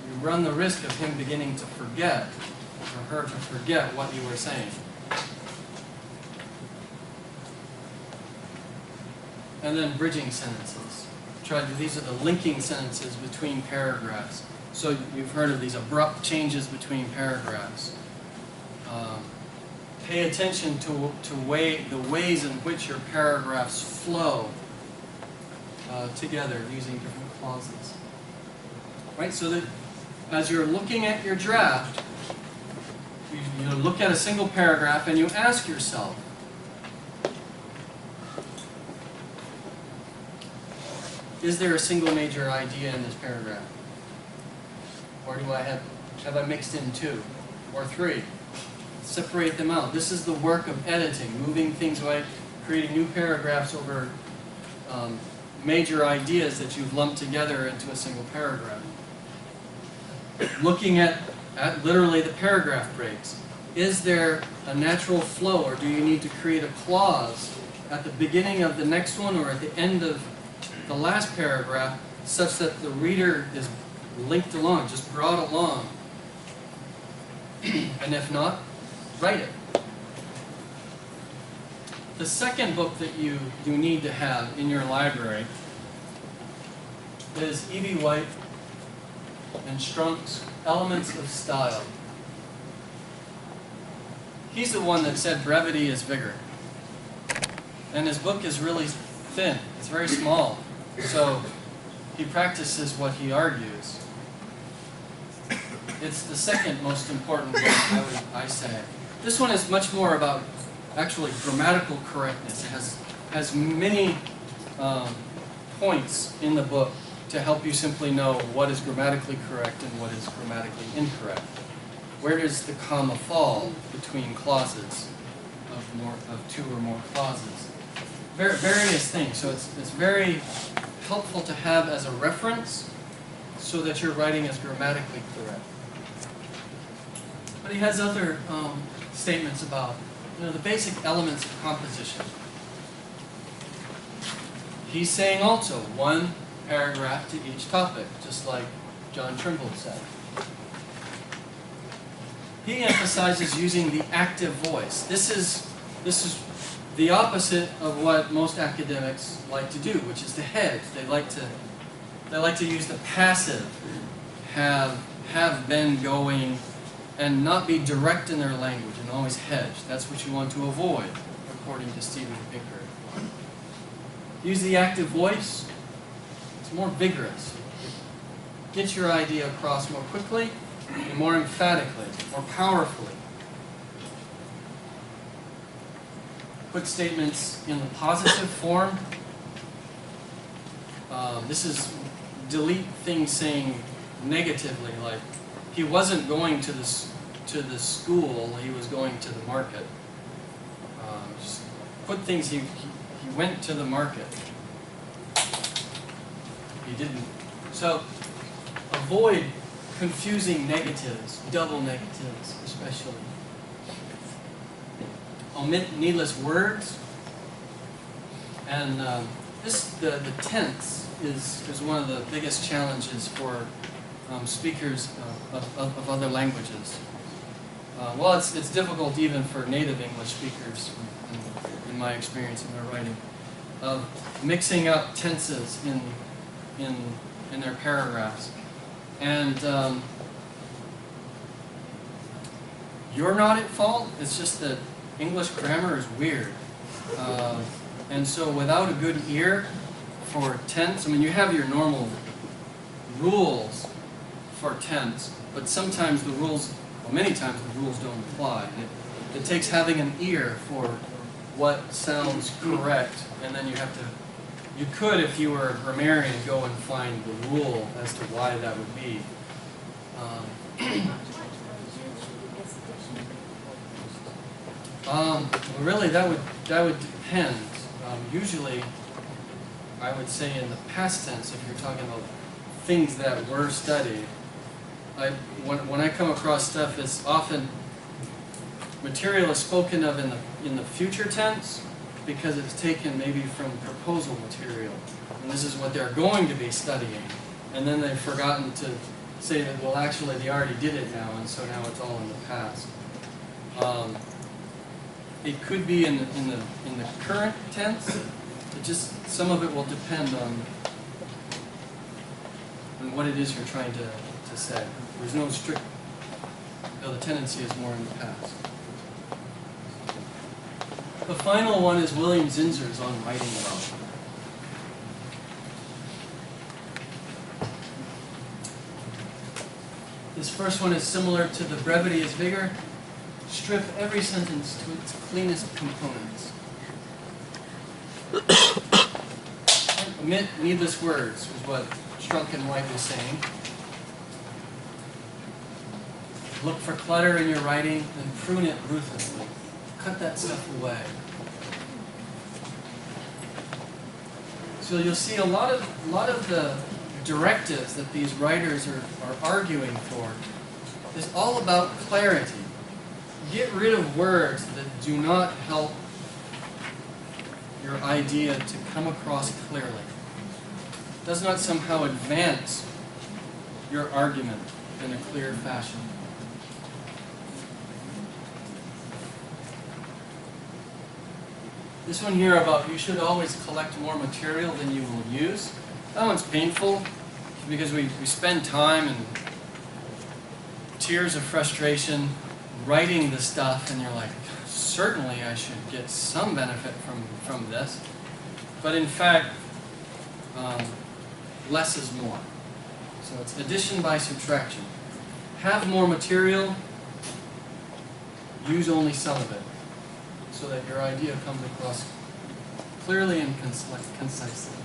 [SPEAKER 2] you run the risk of him beginning to forget, or her to forget what you were saying. And then bridging sentences. These are the linking sentences between paragraphs. So you've heard of these abrupt changes between paragraphs. Pay attention to the ways in which your paragraphs flow together using different clauses. Right? So that as you're looking at your draft, you look at a single paragraph and you ask yourself, is there a single major idea in this paragraph? Or have I mixed in 2 or 3? Separate them out. This is the work of editing, moving things away, creating new paragraphs over major ideas that you've lumped together into a single paragraph. Looking at literally the paragraph breaks. Is there a natural flow, or do you need to create a clause at the beginning of the next one or at the end of the last paragraph such that the reader is linked along, just brought along? And if not, write it. The second book that you need to have in your library is E.B. White and Strunk's Elements of Style. He's the one that said brevity is vigor. And his book is really thin. It's very small. So he practices what he argues. It's the second most important book, I say. This one is much more about actually grammatical correctness. It has many points in the book to help you simply know what is grammatically correct and what is grammatically incorrect. Where does the comma fall between clauses of two or more clauses? Various things. So it's very helpful to have as a reference so that your writing is grammatically correct. But he has other statements about the basic elements of composition. He's saying also one paragraph to each topic, just like John Trimble said. He emphasizes using the active voice. This is the opposite of what most academics like to do, which is to hedge. They like to use the passive, have been going, and not be direct in their language and always hedge. That's what you want to avoid, according to Steven Pinker. Use the active voice. It's more vigorous. Get your idea across more quickly and more emphatically, more powerfully. Put statements in the positive form. This is delete things saying negatively, like he wasn't going to the school, he was going to the market. Just put things, he went to the market. He didn't. So avoid confusing negatives, double negatives especially. Omit needless words. And the tense is one of the biggest challenges for speakers of other languages. Well, it's difficult even for native English speakers, in my experience in their writing, of mixing up tenses in their paragraphs. And you're not at fault. It's just that English grammar is weird. And so without a good ear for tense, I mean, you have your normal rules for tense, but sometimes the rules, well, many times the rules don't apply. It takes having an ear for what sounds correct, and then you have to, you could, if you were a grammarian, go and find the rule as to why that would be. Really, that would depend. Usually, I would say in the past tense, if you're talking about things that were studied, when I come across stuff, it's often material is spoken of in the future tense because it's taken maybe from proposal material, and this is what they're going to be studying, and then they've forgotten to say that, well, actually they already did it now, and so now it's all in the past. It could be in the current tense. It just, some of it will depend on what it is you're trying to say. There's no strict, the tendency is more in the past. The final one is William Zinzer's on writing well. This first one is similar to the brevity is vigor. Strip every sentence to its cleanest components. Omit needless words, is what Strunk and White was saying. Look for clutter in your writing and prune it ruthlessly. Cut that stuff away. So you'll see a lot of the directives that these writers are arguing for is all about clarity. Get rid of words that do not help your idea to come across clearly. It does not somehow advance your argument in a clear fashion. This one here about you should always collect more material than you will use. That one's painful because we spend time and tears of frustration writing the stuff, and you're like, certainly I should get some benefit from this. But in fact, less is more. So it's addition by subtraction. Have more material, use only some of it, so that your idea comes across clearly and concisely.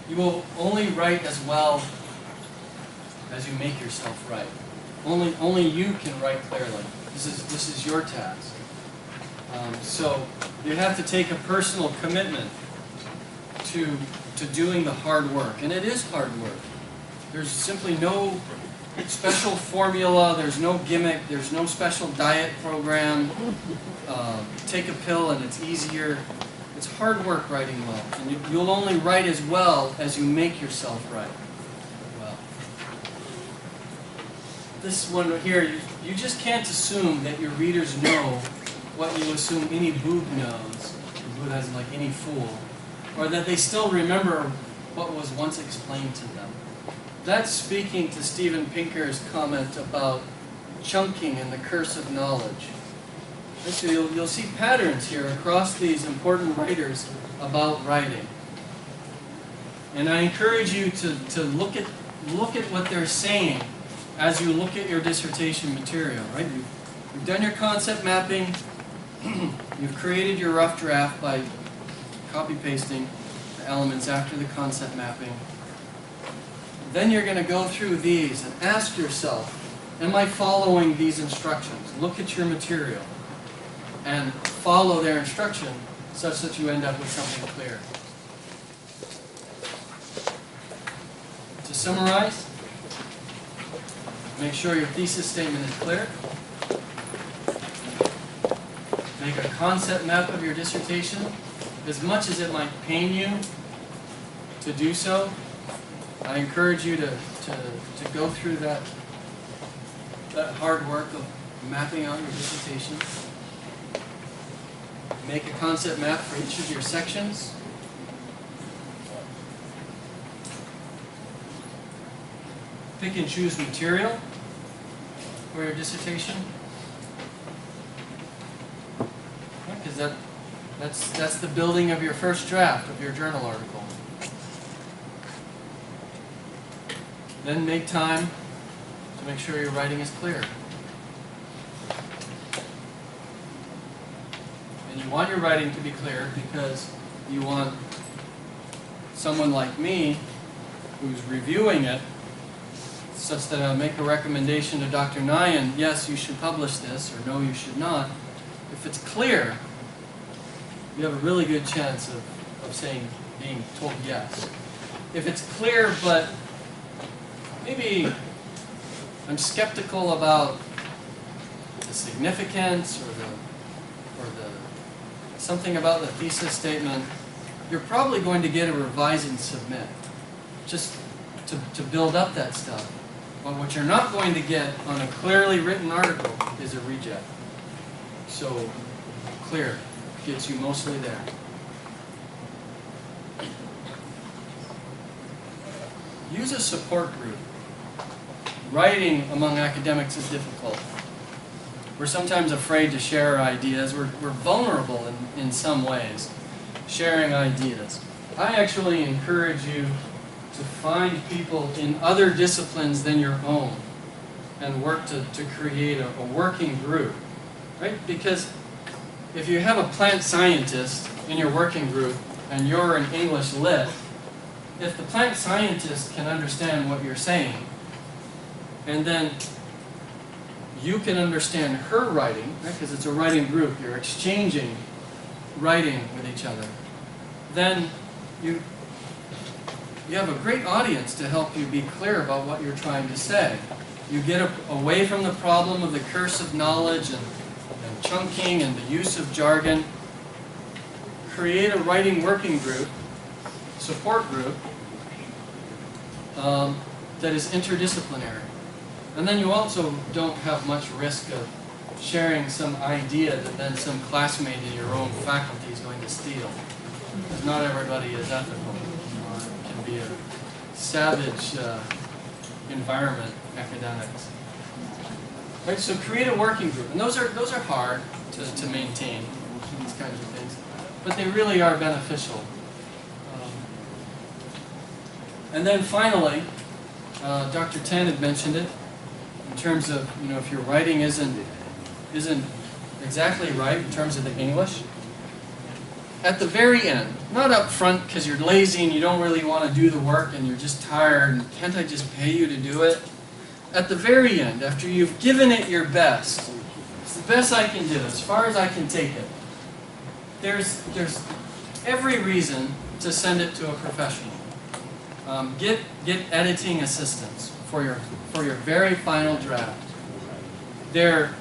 [SPEAKER 2] You will only write as well as you make yourself write. Only you can write clearly. This is your task. So you have to take a personal commitment to doing the hard work, and it is hard work. There's simply no special formula. There's no gimmick. There's no special diet program. Take a pill and it's easier. It's hard work writing well, and you'll only write as well as you make yourself write well. This one here, you just can't assume that your readers know what you assume any boob knows. Boob has like any fool, or that they still remember what was once explained to them. That's speaking to Steven Pinker's comment about chunking and the curse of knowledge. So you'll see patterns here across these important writers about writing. And I encourage you to look at what they're saying as you look at your dissertation material. Right? You've done your concept mapping. You've created your rough draft by copy-pasting the elements after the concept mapping. Then you're going to go through these and ask yourself, am I following these instructions? Look at your material and follow their instruction such that you end up with something clear. To summarize, make sure your thesis statement is clear. Make a concept map of your dissertation. As much as it might pain you to do so, I encourage you to go through that hard work of mapping out your dissertation. Make a concept map for each of your sections. Pick and choose material for your dissertation. Because that's the building of your first draft of your journal article. Then make time to make sure your writing is clear. And you want your writing to be clear because you want someone like me who's reviewing it such that I'll make a recommendation to Dr. Nyan, yes, you should publish this, or no, you should not. If it's clear, you have a really good chance of being told yes. If it's clear, but maybe I'm skeptical about the significance or the something about the thesis statement, you're probably going to get a revise and submit, just to build up that stuff. But what you're not going to get on a clearly written article is a reject. So clear gets you mostly there. Use a support group. Writing among academics is difficult. We're sometimes afraid to share our ideas. We're vulnerable in some ways, sharing ideas. I actually encourage you to find people in other disciplines than your own and work to create a working group, right? Because if you have a plant scientist in your working group and you're an English lit, if the plant scientist can understand what you're saying, and then you can understand her writing, right? Because it's a writing group, you're exchanging writing with each other, then you have a great audience to help you be clear about what you're trying to say. You get away from the problem of the curse of knowledge and chunking and the use of jargon. Create a writing working group, support group, that is interdisciplinary. And then you also don't have much risk of sharing some idea that then some classmate in your own faculty is going to steal. Because not everybody is ethical. It can be a savage environment, academics. Right, so create a working group. And those are hard to maintain, these kinds of things. But they really are beneficial. And then finally, Dr. Tan had mentioned it, in terms of, if your writing isn't exactly right in terms of the English, at the very end, not up front because you're lazy and you don't really want to do the work and you're just tired and can't I just pay you to do it? At the very end, after you've given it your best, it's the best I can do, as far as I can take it, there's every reason to send it to a professional. Get editing assistance for your very final draft. They're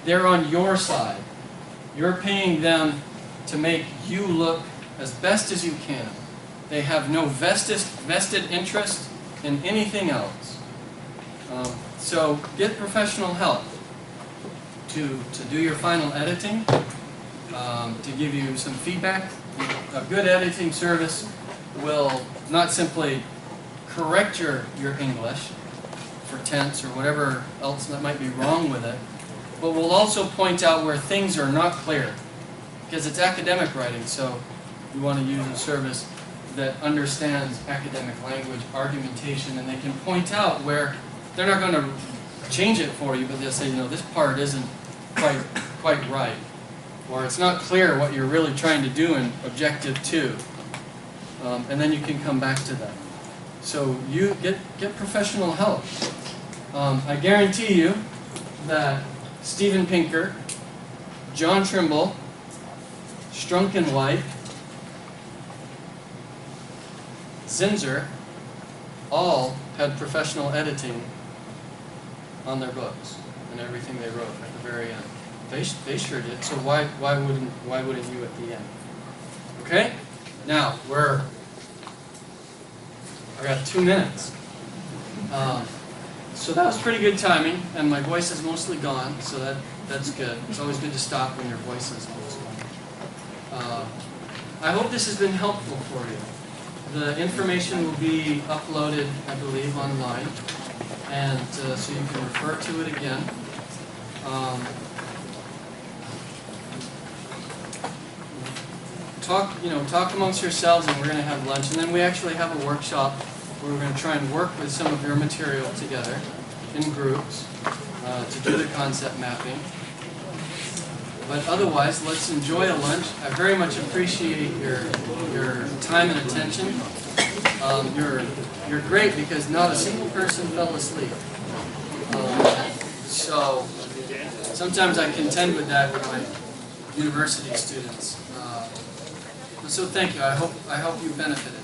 [SPEAKER 2] on your side. You're paying them to make you look as best as you can. They have no vested interest in anything else. So get professional help to do your final editing, to give you some feedback. A good editing service will not simply correct your English for tense or whatever else that might be wrong with it, but will also point out where things are not clear, because it's academic writing, so you want to use a service that understands academic language, argumentation, and they can point out where they're not going to change it for you, but they'll say, you know, this part isn't quite right, or it's not clear what you're really trying to do in objective 2, and then you can come back to that. So you get professional help. I guarantee you that Steven Pinker, John Trimble, Strunk and White, Zinsser, all had professional editing on their books and everything they wrote at the very end. They sure did. So why wouldn't you at the end? Okay? Now I got 2 minutes. So that was pretty good timing, and my voice is mostly gone, so that's good. It's always good to stop when your voice is almost gone. I hope this has been helpful for you. The information will be uploaded, I believe, online, and so you can refer to it again. Talk amongst yourselves, and we're going to have lunch, and then we actually have a workshop where we're going to try and work with some of your material together in groups to do the concept mapping. But otherwise, let's enjoy a lunch. I very much appreciate your time and attention. You're great because not a single person fell asleep. So sometimes I contend with that with my university students. So thank you. I hope you benefited.